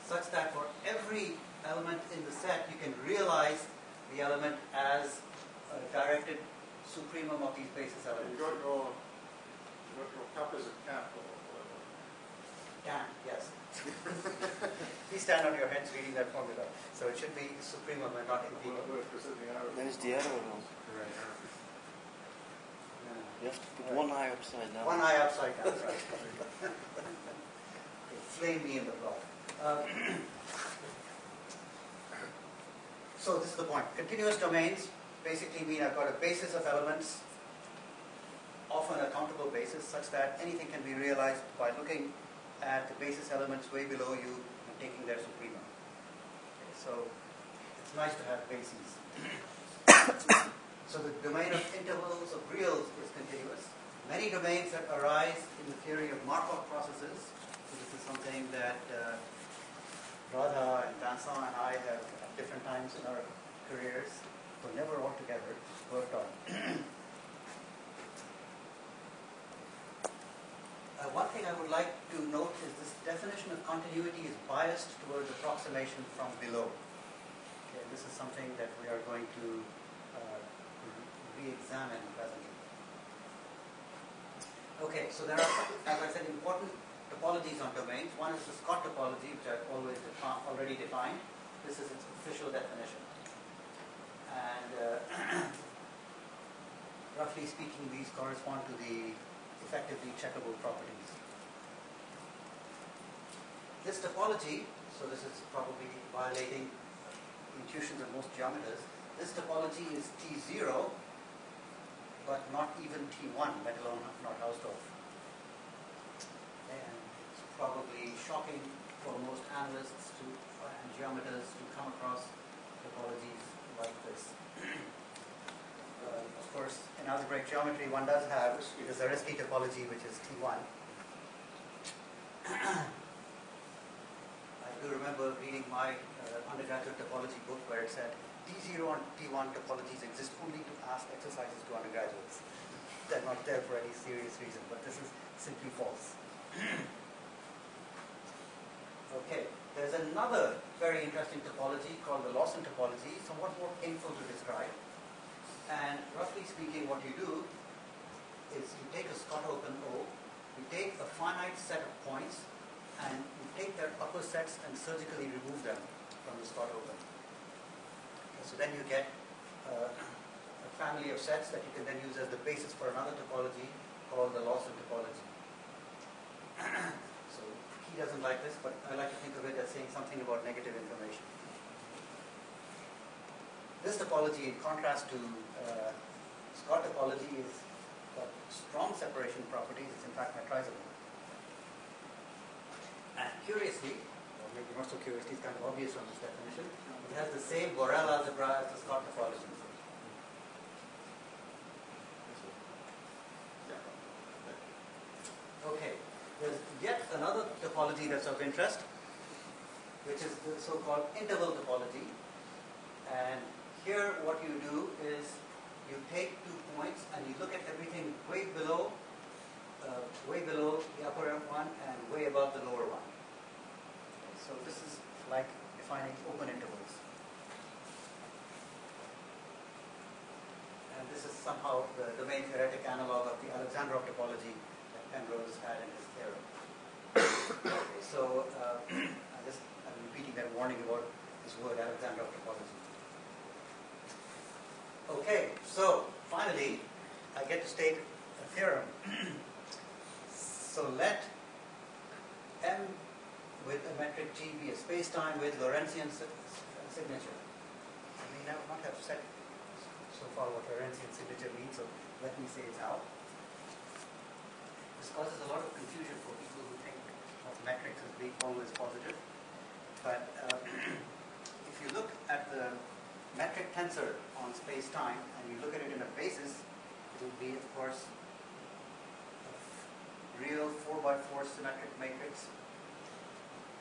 such that for every element in the set you can realize the element as a directed supremum of these basis elements. You got your cup is a cap or whatever. Can, yes. Please stand on your heads reading that formula. So it should be supremum and not infimum. Then it's the arrow wrong. You have to put one eye upside down. One eye upside down, right. Flame me in the plot. So this is the point. Continuous domains basically mean I've got a basis of elements, often a countable basis, such that anything can be realized by looking at the basis elements way below you and taking their supremum. Okay, so it's nice to have bases. So the domain of intervals of reals is continuous. Many domains that arise in the theory of Markov processes. So this is something that Radha and Vincent and I have at different times in our careers, but never all together, worked on. One thing I would like to note is this definition of continuity is biased towards approximation from below. Okay, this is something that we are going to re-examine presently. Okay, so there are, as I said, important topologies on domains. One is the Scott topology, which I've already defined. This is its official definition. And roughly speaking, these correspond to the effectively checkable properties. This topology, so this is probably violating intuitions of most geometers, this topology is T0, but not even T1, let alone not Hausdorff. And it's probably shocking for most analysts and geometers to come across topologies like this. Of course, in algebraic geometry, one does have the Zariski topology, which is T1. I do remember reading my undergraduate topology book where it said T0 and T1 topologies exist only to ask exercises to undergraduates. They're not there for any serious reason, but this is simply false. Okay, there's another very interesting topology called the Lawson topology, somewhat more painful to describe. And roughly speaking, what you do is you take a Scott open O, you take a finite set of points, and you take their upper sets and surgically remove them from the Scott open. So then you get a family of sets that you can then use as the basis for another topology called the Lawson topology. So he doesn't like this, but I like to think of it as saying something about negative information. This topology, in contrast to Scott topology, is got strong separation properties. It's in fact metrizable. And curiously, or maybe not so curiously, it's kind of obvious from this definition, it has the same Borel algebra as the Scott topology. Okay, there's yet another topology that's of interest, which is the so-called interval topology. And here what you do is you take 2 points and you look at everything way below the upper one and way above the lower one. Okay, so this is like defining open intervals. And this is somehow the domain theoretic analog of the Alexandrov topology that Penrose had in his theorem. Okay, so I'm repeating that warning about this word Alexandrov topology. Okay, so finally, I get to state a theorem. So let M metric G be a spacetime with Lorentzian signature? I may not have said so far what Lorentzian signature means, so let me say it now. This causes a lot of confusion for people who think of metrics as being always positive. But if you look at the metric tensor on space-time and you look at it in a basis, it will be, of course, a real 4x4 symmetric matrix.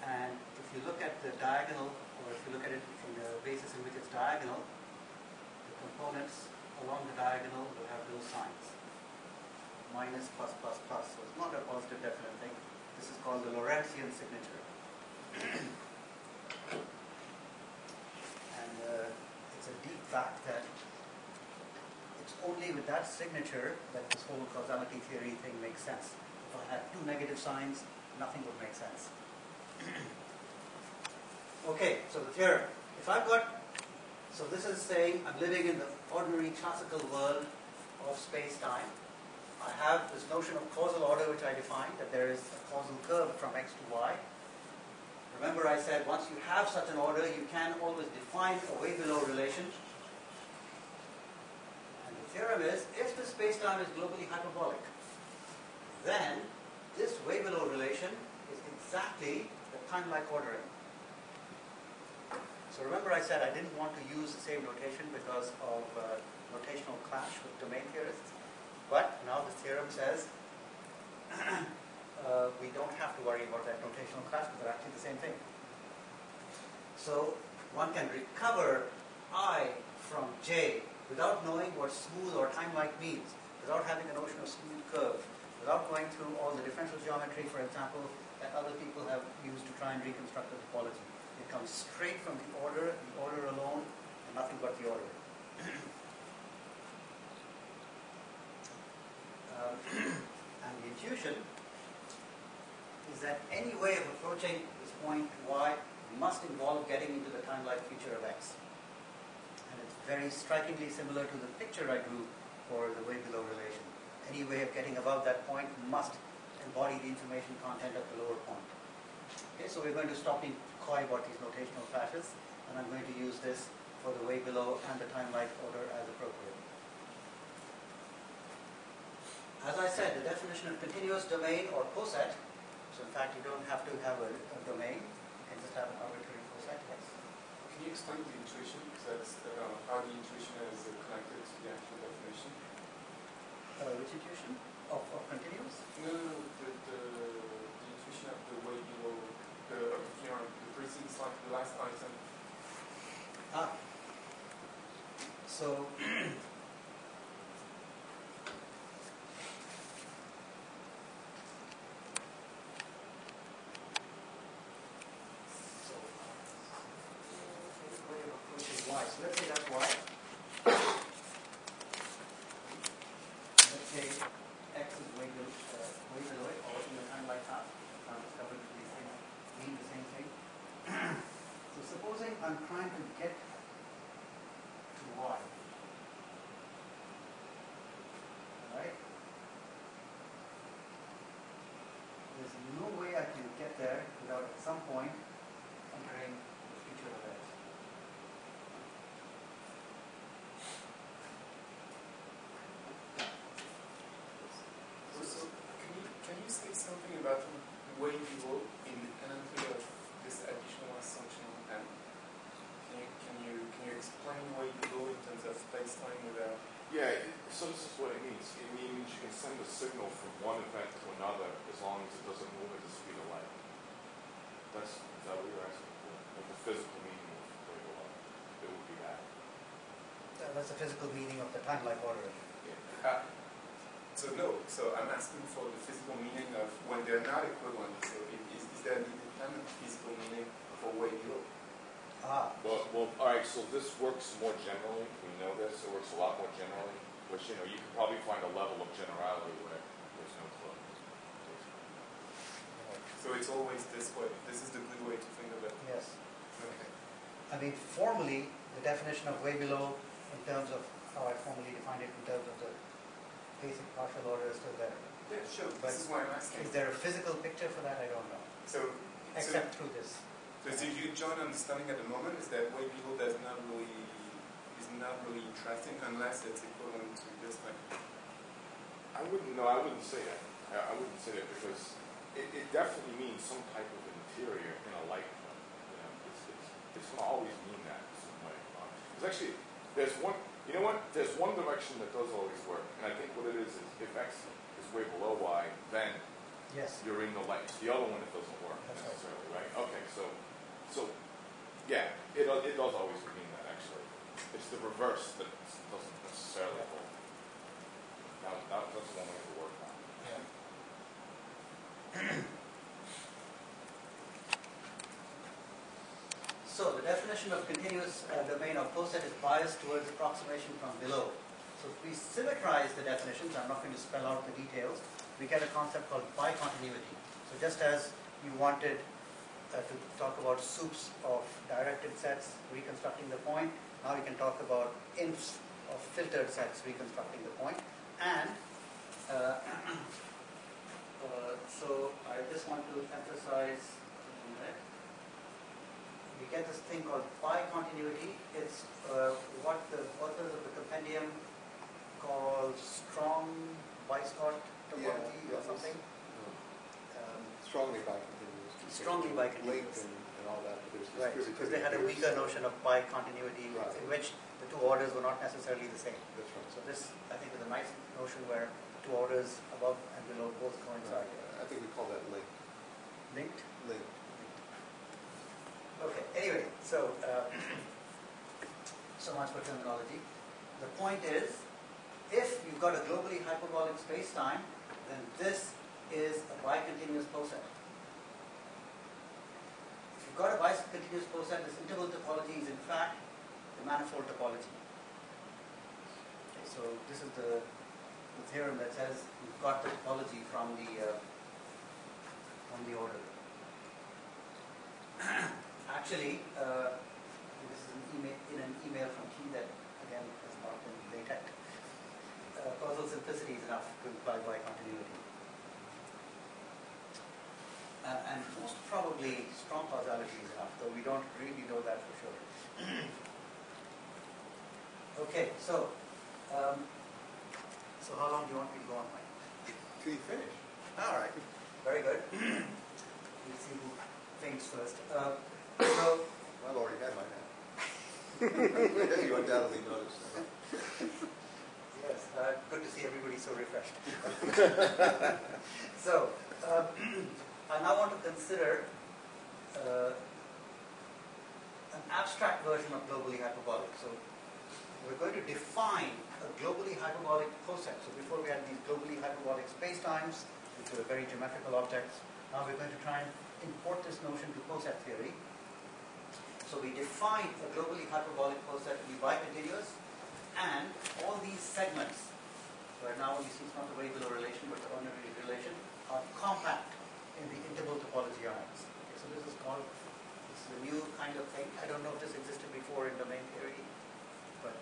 And if you look at the diagonal, or if you look at it from the basis in which it's diagonal, the components along the diagonal will have those signs. Minus, plus, plus, plus. So it's not a positive definite thing. This is called the Lorentzian signature. And it's a deep fact that it's only with that signature that this whole causality theory thing makes sense. If I had two negative signs, nothing would make sense. Okay, so the theorem. If I've got, so this is saying I'm living in the ordinary classical world of space-time. I have this notion of causal order which I defined, that there is a causal curve from x to y. Remember I said once you have such an order, you can always define a way below relation. And the theorem is, if the space-time is globally hyperbolic, then this way below relation is exactly the time-like ordering. So remember I said I didn't want to use the same notation because of notational clash with domain theorists. But now the theorem says we don't have to worry about that notational clash because they're actually the same thing. So one can recover I from J without knowing what smooth or time-like means, without having a notion of smooth curve, without going through all the differential geometry, for example, that other people have used to try and reconstruct the topology. It comes straight from the order alone, and nothing but the order. And the intuition is that any way of approaching this point y must involve getting into the time-like future of x. And it's very strikingly similar to the picture I drew for the way below relation. Any way of getting above that point must embody the information content of the lower point. Okay, so we're going to stop being coy about these notational clashes, and I'm going to use this for the way below and the time-like order as appropriate. As I said, the definition of continuous domain or coset, so in fact you don't have to have a domain, you can just have an arbitrary coset, yes. Can you explain the intuition? Because that's how the intuition is connected to the actual definition. Which intuition? Of continuous? No, the intuition of the way below the theorem, the preceding slide, the last item. So y. So let's say that's y. Let's say x is way below it, or in the time-like half. I'll discover that these things mean the same thing. So supposing I'm trying to get to y. Right? There's no way I can get there without at some point entering the future of x. So can you say something about way below independently of this additional assumption on n? Can you explain way below in terms of space-time without? Yeah, so this is what it means. It means you can send a signal from one event to another as long as it doesn't move at the speed of light. Is that what you're asking for? Like the physical meaning of way below. It would be that. That's the physical meaning of the time-like order. Yeah. So I'm asking for the physical meaning of when they're not equivalent. So is there an independent physical meaning for way below? Well, all right, so this works more generally. We know this. It works a lot more generally, which, you can probably find a level of generality where there's no clue. So it's always this way. This is the good way to think of it. Yes. Okay. I mean, formally, the definition of way below, in terms of how I formally defined it in terms of the basic partial order, is still there. Yeah, sure. But this is why I'm asking. Is there a physical picture for that? I don't know. So except through this. So your joint understanding at the moment is that way below is not really interesting unless it's equivalent to this like. I wouldn't say that. I wouldn't say that because it definitely means some type of interior in a light plane. You know, it's going to always mean that in some way. Because actually, there's one. You know what? There's one direction that does always work, and I think what it is if x is way below y, then Yes. you're in the light. It's the other one that doesn't work That's necessarily, right? Okay, so yeah, it does always mean that actually. It's the reverse that doesn't necessarily hold. That's one way to work on. Yeah. So the definition of continuous domain of coset is biased towards approximation from below. So if we symmetrize the definitions, I'm not going to spell out the details, we get a concept called bicontinuity. So just as you wanted to talk about soups of directed sets reconstructing the point, now we can talk about ints of filtered sets reconstructing the point. And so I just want to emphasize that we get this thing called bicontinuity. It's what the authors of the compendium call strong Weisskott topology or something. Strongly bicontinuous. Strongly bicontinuous. And all that. But there's Right, because they had a weaker notion of bicontinuity in which the two orders were not necessarily the same. That's right. So this, I think, is a nice notion where two orders above and below both coincide. I think we call that linked. Linked? Linked. Okay, anyway, so so much for terminology. The point is, if you've got a globally hyperbolic space-time, then this is a bicontinuous coset. If you've got a bicontinuous coset, this interval topology is in fact the manifold topology. Okay, so this is the theorem that says you've got the topology from the order. Actually, this is an email from Key that again has not been latex. Causal simplicity is enough to imply bicontinuity. And most probably strong causality is enough, though we don't really know that for sure. Okay, so how long do you want me to go on, Mike? Till you finish. All right, very good. We'll see who thinks first. So, I've already had mine now. You undoubtedly noticed that. yes, good to see everybody so refreshed. So, I now want to consider an abstract version of globally hyperbolic. So, we're going to define a globally hyperbolic coset. So, before we had these globally hyperbolic spacetimes, which were very geometrical objects. Now we're going to try and import this notion to coset theory. So we define a globally hyperbolic coset to be bicontinuous, and all these segments, where now you see it's not the Wavelo relation but the ordinary relation, are compact in the interval topology ions. Okay, so this is a new kind of thing. I don't know if this existed before in domain theory, but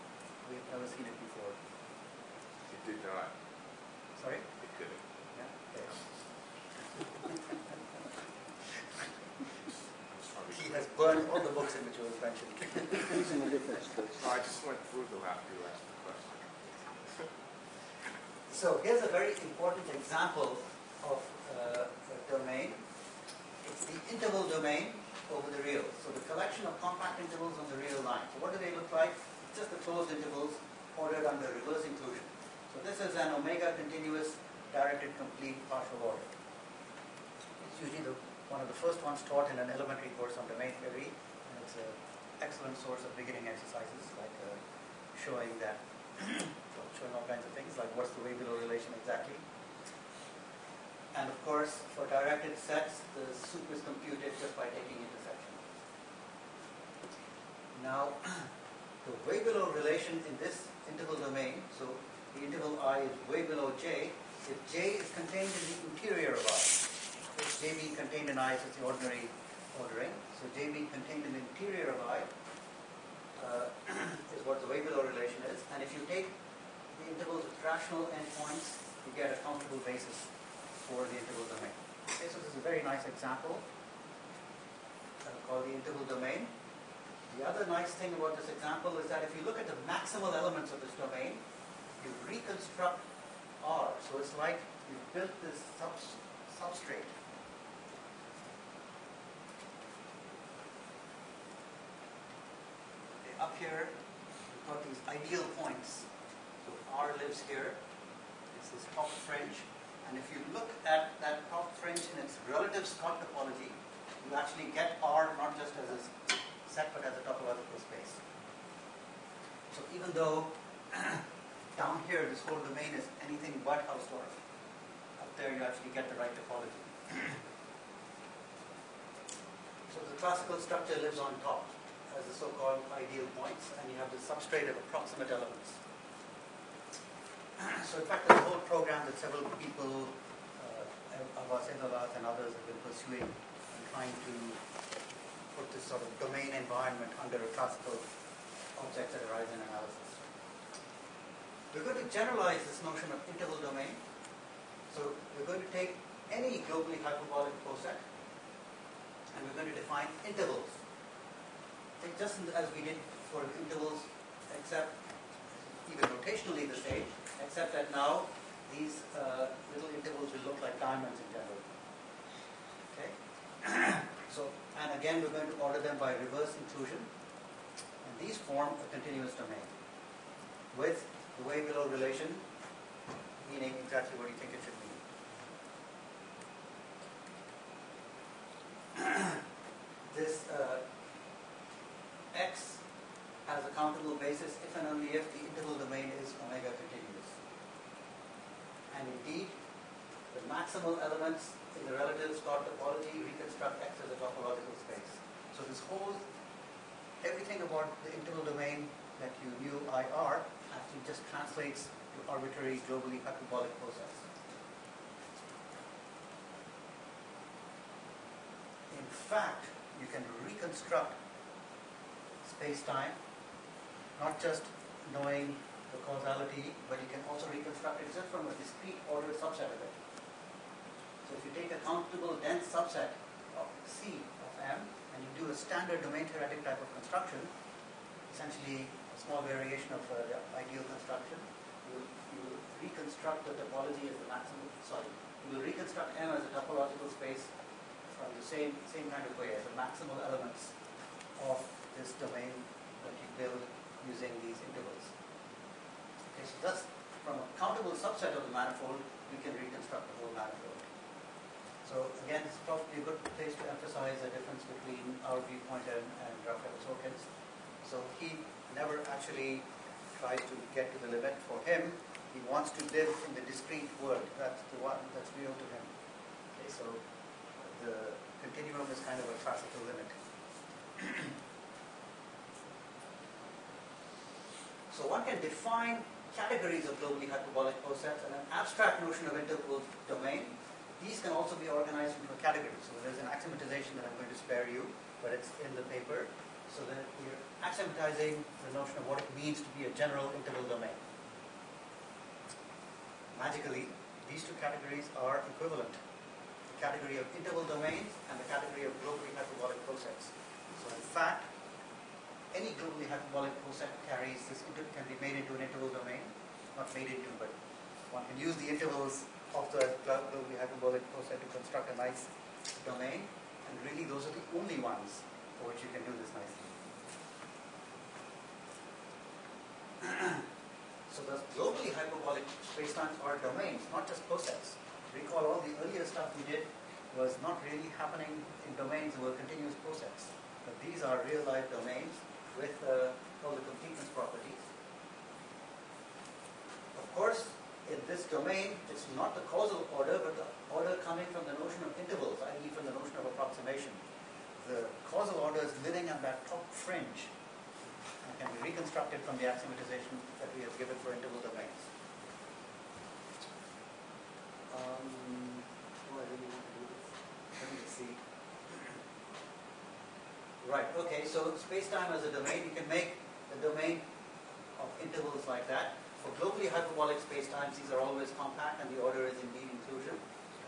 we've never seen it before. It did not. Sorry? It didn't. Yeah. Okay. He has burned all the books in which it was mentioned. No, I just went through them after you asked the question. So here's a very important example of a domain. It's the interval domain over the real. So the collection of compact intervals on the real line. So what do they look like? It's just the closed intervals ordered under reverse inclusion. So this is an omega continuous directed complete partial order. It's usually one of the first ones taught in an elementary course on domain theory, and it's an excellent source of beginning exercises, like showing that, showing all kinds of things, like what's the Wavelo relation exactly. And of course, for directed sets, the soup is computed just by taking intersection. Now, the Wavelo relation in this interval domain, so the interval I is way below J, if J is contained in the interior of I. If J being contained in I, so it's the ordinary ordering. So J being contained in the interior of I is what the Wavelo relation is. And if you take the intervals with rational endpoints, you get a countable basis for the interval domain. Okay, so this is a very nice example. called the interval domain. The other nice thing about this example is that if you look at the maximal elements of this domain, you reconstruct R. So it's like you've built this substrate. Okay, up here, we've got these ideal points. So R lives here. It's this top fringe. And if you look at that top fringe in its relative Scott topology, you actually get R not just as a set but as a topological space. So even though down here this whole domain is anything but Hausdorff, up there you actually get the right topology. So the classical structure lives on top as the so-called ideal points, and you have the substrate of approximate elements. So in fact, there's a whole program that several people, Abbas Enolat and others, have been pursuing and trying to put this sort of domain environment under a classical objects at horizon analysis. We're going to generalize this notion of interval domain. So we're going to take any globally hyperbolic coset and we're going to define intervals. Just as we did for intervals, except even rotationally the same, except that now these little intervals will look like diamonds in general. Okay? So, and again we're going to order them by reverse inclusion, and these form a continuous domain with the way below relation meaning exactly what you think it should mean. This X has a countable basis if and only if the interval domain is omega continuous. And indeed, the maximal elements in the relative Scott topology reconstruct X as a topological space. So this whole, everything about the interval domain that you knew IR actually just translates to arbitrary globally hyperbolic process. In fact, you can reconstruct space-time, not just knowing the causality, but you can also reconstruct it just from a discrete ordered subset of it. So if you take a countable dense subset of C of M, and you do a standard domain theoretic type of construction, essentially a small variation of the ideal construction, you will reconstruct the topology as the maximum, you will reconstruct M as a topological space from the same kind of way as the maximal elements of this domain that you build using these intervals. Okay, so thus, from a countable subset of the manifold, we can reconstruct the whole manifold. So again, this is probably a good place to emphasize the difference between our viewpoint and Raphael Sorkin's. So he never actually tries to get to the limit. For him, he wants to live in the discrete world. That's the one that's real to him. Okay, so the continuum is kind of a classical limit. So one can define categories of globally hyperbolic cosets and an abstract notion of interval domain. These can also be organized into a category. So there's an axiomatization that I'm going to spare you, but it's in the paper. So that we're axiomatizing the notion of what it means to be a general interval domain. Magically, these two categories are equivalent. The category of interval domains and the category of globally hyperbolic cosets. So in fact, any globally hyperbolic coset carries this, can be made into an interval domain. Not made into, but one can use the intervals of the globally hyperbolic coset to construct a nice domain. And really those are the only ones for which you can do this nicely. So the globally hyperbolic spacetimes are domains, not just cosets. Recall all the earlier stuff we did was not really happening in domains that were continuous cosets. But these are real life domains with all the completeness properties. Of course, in this domain, it's not the causal order, but the order coming from the notion of intervals, i.e. from the notion of approximation. The causal order is living on that top fringe and can be reconstructed from the axiomatization that we have given for interval domains. I really want to do this. Let me see. Right, okay, so space-time as a domain, you can make a domain of intervals like that. For globally hyperbolic spacetimes, these are always compact and the order is indeed inclusion.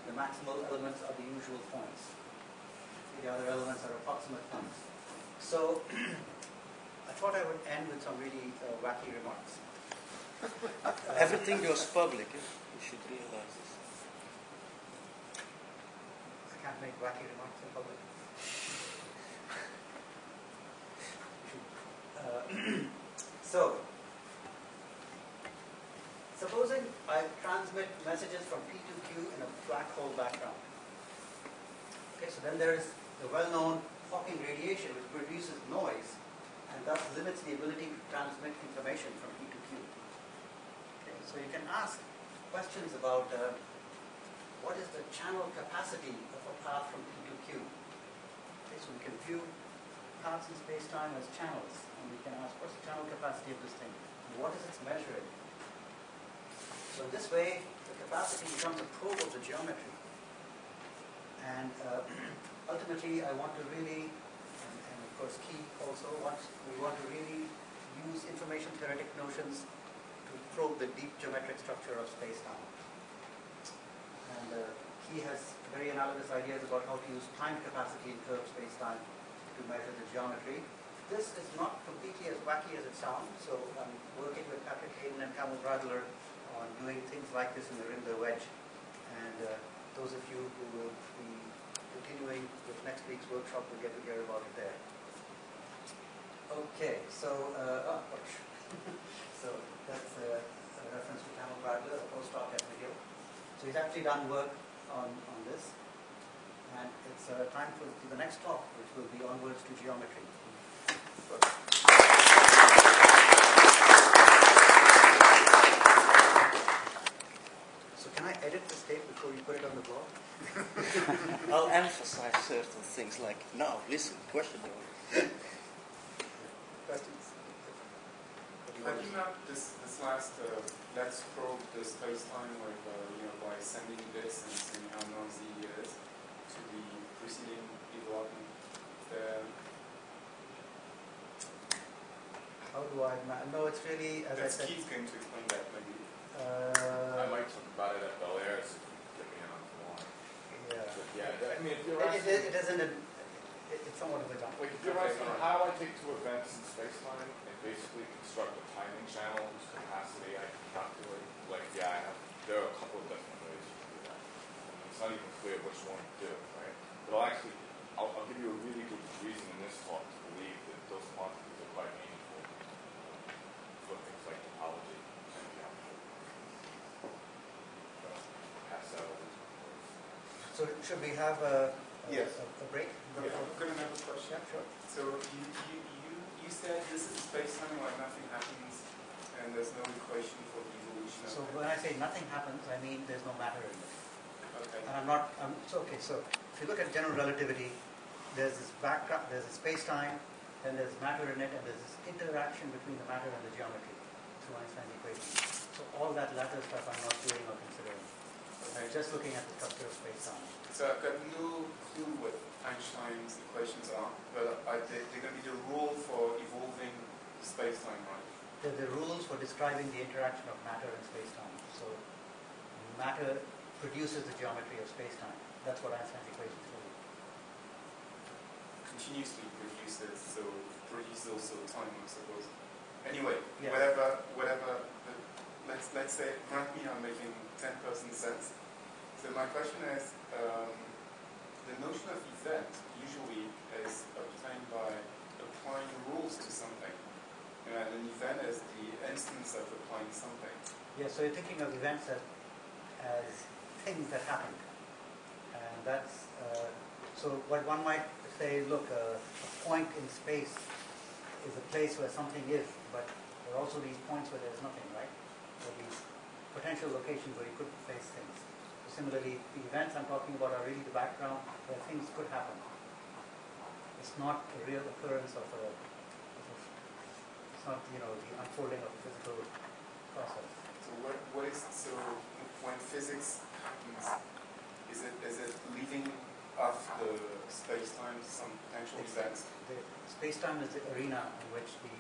The maximal elements are the usual points. the other elements are approximate ones. So I thought I would end with some really wacky remarks. Everything goes public. You should realize this. I can't make wacky remarks in public. So, supposing I transmit messages from P to Q in a black hole background. Okay, so then there is the well-known Hawking radiation, which produces noise and thus limits the ability to transmit information from P to Q. Okay, so you can ask questions about what is the channel capacity of a path from P to Q. Okay, so we can view paths in space-time as channels, and we can ask what's the channel capacity of this thing, and what is its measuring. So in this way, the capacity becomes a probe of the geometry. And ultimately, I want to really, and of course Key also, we want to really use information theoretic notions to probe the deep geometric structure of space-time. And Key has very analogous ideas about how to use time capacity in curved space-time to measure the geometry. This is not completely as wacky as it sounds, so I'm working with Patrick Hayden and Camel Bradler on doing things like this in the Rinder wedge. And those of you who will be continuing with next week's workshop will get to hear about it there. Okay, so so that's a reference to Camel Bradler, a postdoc at McGill. So he's actually done work on this. And it's time for the next talk, which will be onwards to geometry. So can I edit this tape before you put it on the blog? I'll emphasize certain things like, now, listen, question. Questions? Have you mapped this last let's probe the space-time like by sending bits and seeing how noisy it is to the preceding development? How do I no, it's really, as I said. Keith's going to explain that maybe. I might talk about it at Bel Air, so you can get me in on the line. Yeah. But yeah, I mean, if you're It asking, isn't it's somewhat of a jump. like if you're asking how do I take two events in space-time and basically construct a timing channel whose capacity I can calculate, like there are a couple of different ways you can do that. I mean, it's not even clear which one to do, right? But I'll give you a really good reason in this talk to believe that those quantities are quite meaningful for things like topology and geometry. Pass that over to So should we have a Yes. break? Yeah, I've got another question. Yeah, sure. So you said this is space-time where nothing happens and there's no equation for the evolution of So it. when I say nothing happens, I mean there's no matter in it. Okay. And so if you look at general relativity, there's this background, there's a space-time, then there's matter in it, and there's this interaction between the matter and the geometry through Einstein's equation. So all that latter stuff I'm not doing or considering. I'm just looking at the structure of space-time. So I've got no clue what Einstein's equations are, but they're going to be the rule for evolving space-time, right? They're the rules for describing the interaction of matter and space-time. So matter produces the geometry of space-time. That's what Einstein's equations do. Continuously produces, so produces also time, I suppose. Anyway, Yeah. whatever. Let's say, grant me I'm making 10% sense. So my question is, the notion of event usually is obtained by applying rules to something. And an event is the instance of applying something. Yeah, so you're thinking of events as things that happen. And that's, so what one might say, look, a point in space is a place where something is, but there are also these points where there's nothing, right? So these potential locations where you could place things. So similarly, the events I'm talking about are really the background where things could happen. It's not a real occurrence of it's not, the unfolding of a physical process. So when physics happens, is it leaving off the space-time some potential events? The space-time is the arena on which the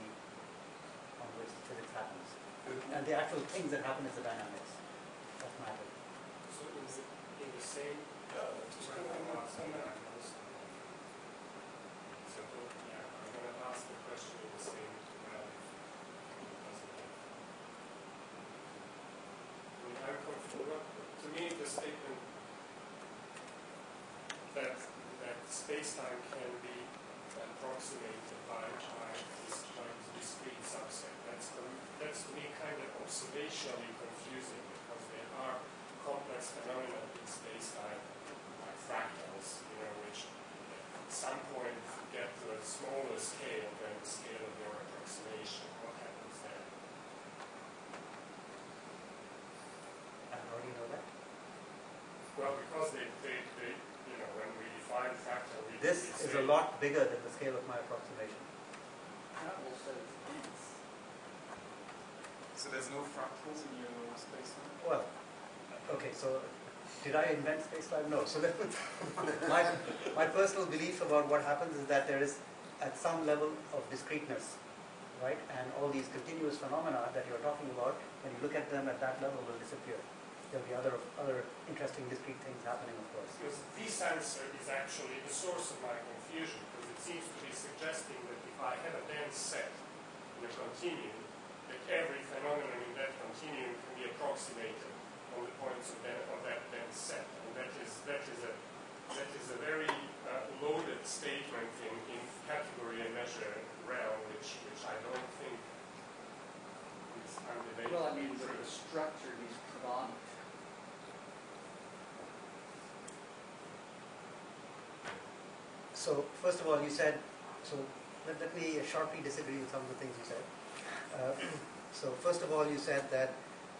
physics happens. And the actual things that happen is the dynamics of matter. So is it in the same space-time can be approximated by this discrete subset. That's to me kind of observationally confusing, because there are complex phenomena in space-time, like fractals, which at some point get to a smaller scale than the scale of your approximation. What happens there? And how do you know that? Well, because they when we define fractal, This is a lot bigger than the scale of my approximation. So there's no fractals in your space-time? Well, okay, so did I invent space-time? No. So my personal belief about what happens is that there is, at some level of discreteness, right? And all these continuous phenomena that you're talking about, when you look at them at that level, will disappear. There'll be other interesting discrete things happening, of course. Because this answer is actually the source of my confusion, because it seems to be suggesting that if I have a dense set in a continuum, that every phenomenon in that continuum can be approximated on the points of that dense set. And that is a very loaded statement in category and measure realm, which I don't think is undebatable. Well, I mean, the structure is predominant. So, first of all, you said, so let me sharply disagree with some of the things you said. So, first of all, you said that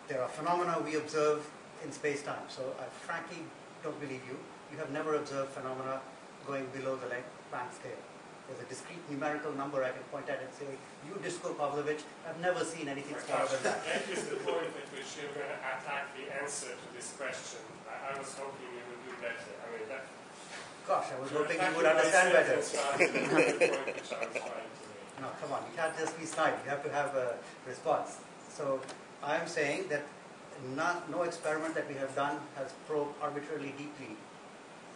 there are phenomena we observe in space-time. So, I frankly don't believe you. You have never observed phenomena going below the Planck scale. There's a discrete numerical number I can point at and say, you, Disco Pavlovich, have never seen anything smaller than that. That is the point at which you're going to attack the answer to this question. I was hoping you would do better. I mean, gosh, I was hoping you would understand better. No, No, come on, you can't just be snide. You have to have a response. So I'm saying that no experiment that we have done has probed arbitrarily deeply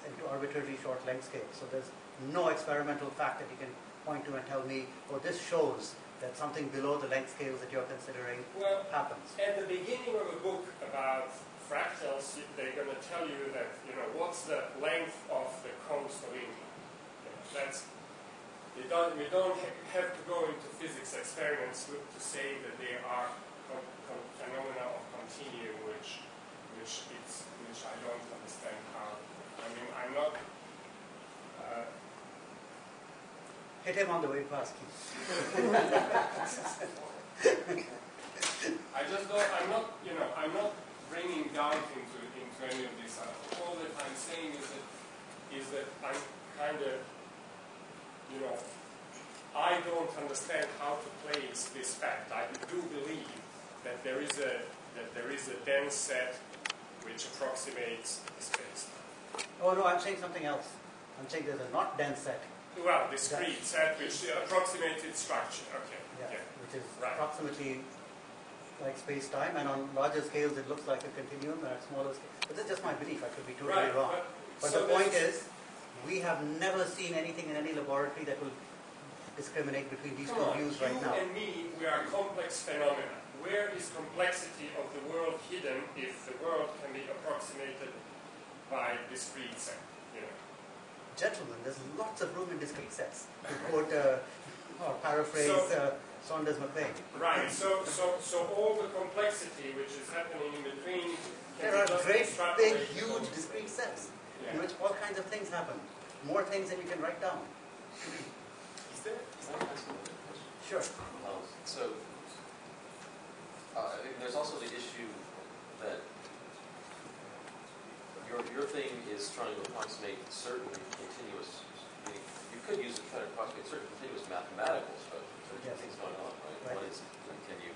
into arbitrarily short length scales. So there's no experimental fact that you can point to and tell me, oh, this shows that something below the length scales that you're considering happens. At the beginning of a book about fractals, they're going to tell you that, what's the length of the coast of India. We don't have to go into physics experiments to say that there are phenomena of continuum which I don't understand how. I mean, I'm not. Hit him on the way past, Keith. I just don't. I'm not bringing doubt into any of this. All that I'm saying is that I'm kind of, I don't understand how to place this fact. I do believe that there is a dense set which approximates the space. Oh no, I'm saying something else. I'm saying there's a not dense set. Well, discrete set which approximates its structure. Okay. Yeah. Which is right. Approximately like space-time, and on larger scales it looks like a continuum, and at smaller scales. But that's just my belief. I could be totally wrong. But so the point is, we have never seen anything in any laboratory that will discriminate between these two views right now. You and me, we are complex phenomena. Where is complexity of the world hidden if the world can be approximated by discrete set? Gentlemen, there's lots of room in discrete sets. To quote or paraphrase Saunders McLean. Right. So all the complexity which is happening in between. There are great, big, huge discrete sets in which all kinds of things happen. More things than you can write down. Is there a question? Sure. There's also the issue that your thing is trying to approximate certain continuous. You could use it to try to approximate certain continuous mathematical structures. There are two things going on, right? One is, can you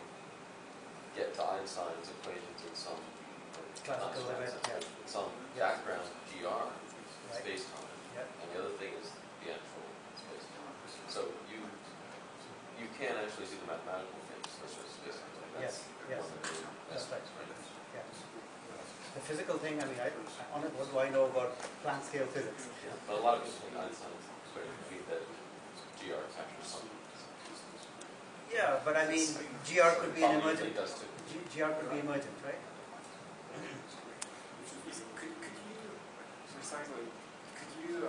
get to Einstein's equations in some classical limit, some background GR space-time, and the other thing is the actual space-time. So you can actually do the mathematical things, such as space-time. Yes. That's right. Yeah. The physical thing, I mean, what do I know about Planck scale physics? Yeah, but a lot of people think Einstein's equation mean that GR captures some. Yeah, but I mean, GR could be an emergent. Does too. GR could be emergent, right? Could you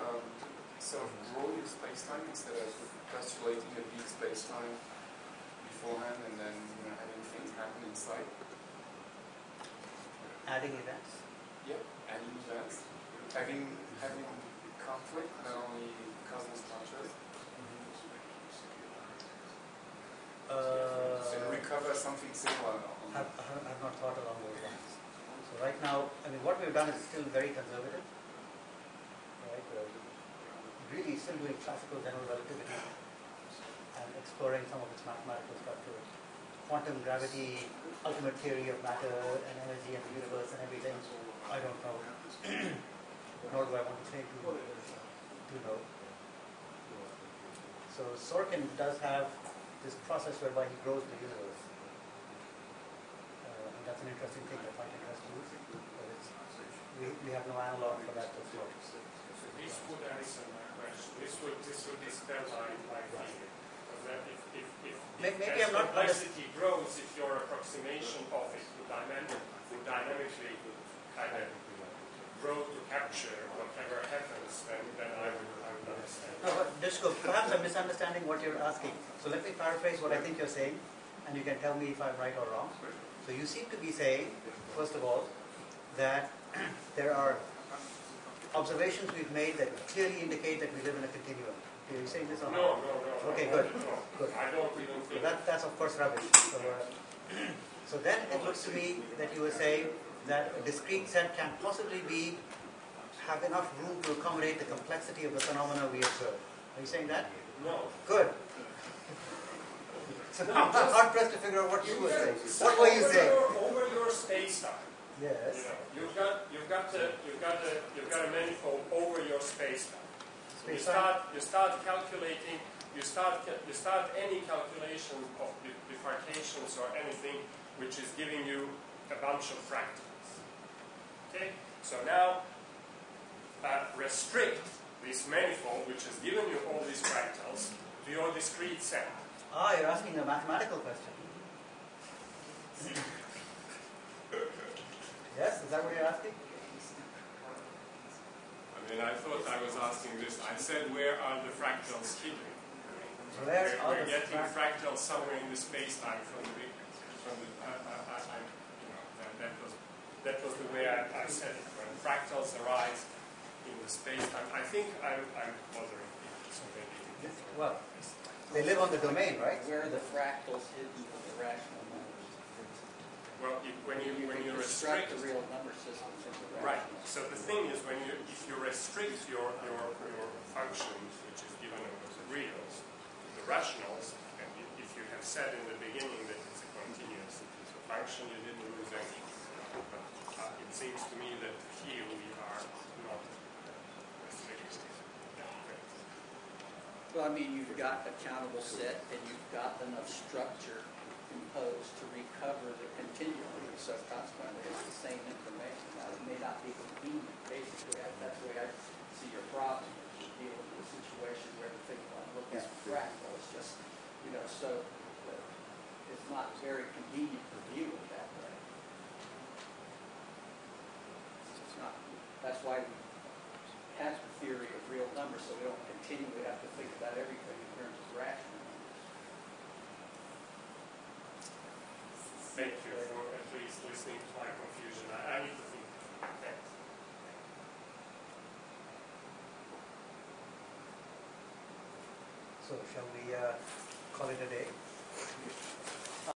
sort of grow your space-time instead of postulating a big space-time beforehand and then having things happen inside? Adding events. Yep, adding events. Having conflict, not only causal structures. And recover something similar. I've not thought along those lines. So right now, I mean, what we've done is still very conservative. Right? Really still doing classical general relativity and exploring some of its mathematical structure. Quantum gravity, ultimate theory of matter and energy and the universe and everything. I don't know. Nor do I want to say to know. So Sorkin does have this process whereby he grows the universe. And that's an interesting thing that might interest you. But we have no analog for that just yet. So this would answer my question. This would dispel my fear. Maybe as I'm not complexity grows, if your approximation of it would dynamically kind of grow to capture whatever happens, then I would understand. No, but Dushko, perhaps I'm misunderstanding what you're asking. So let me paraphrase what I think you're saying, and you can tell me if I'm right or wrong. So you seem to be saying, first of all, that there are observations we've made that clearly indicate that we live in a continuum. Are you saying this or not? No. Okay, good. Good. I don't even think. That's of course rubbish. So then it looks to me that you were saying that a discrete set can possibly have enough room to accommodate the complexity of the phenomena we observe. Are you saying that? No. Good. So I'm just hard pressed to figure out what you were saying. What were you saying? Over your space-time. Yes. You've got a manifold over your space-time. You start calculating. You start any calculation of bifurcations or anything which is giving you a bunch of fractals. Okay. So now restrict this manifold which has given you all these fractals to your discrete set. You're asking a mathematical question. Yes, is that what you're asking? I mean, I thought I was asking this. I said, where are the fractals hidden? We're getting fractals somewhere in the space-time that was the way I said it. When fractals arise in the space-time, I think I'm bothering people, so maybe. Well, they live on the domain, right? Where are the fractals hidden from the rational numbers? Well, when you restrict the real number systems into rational. Right. So the thing is, if you restrict your functions, which is given as reals, the rationals, and if you have said in the beginning that it's a continuous function, you didn't lose anything. But it seems to me that here we are not restricted. Well, I mean, you've got a countable set, and you've got enough structure imposed to recover the continuum. So consequently, it's the same information. Now, it may not be convenient. Basically, that's the way I see your problem. You're dealing with a situation where the thing I'm looking at fractal. It's just, so it's not very convenient for viewing that way. It's not. That's why we have the theory of real numbers, so we don't continually have to think about everything in terms of rational numbers. Thank you for at least listening to my confusion. I need to think. Thanks. So shall we call it a day?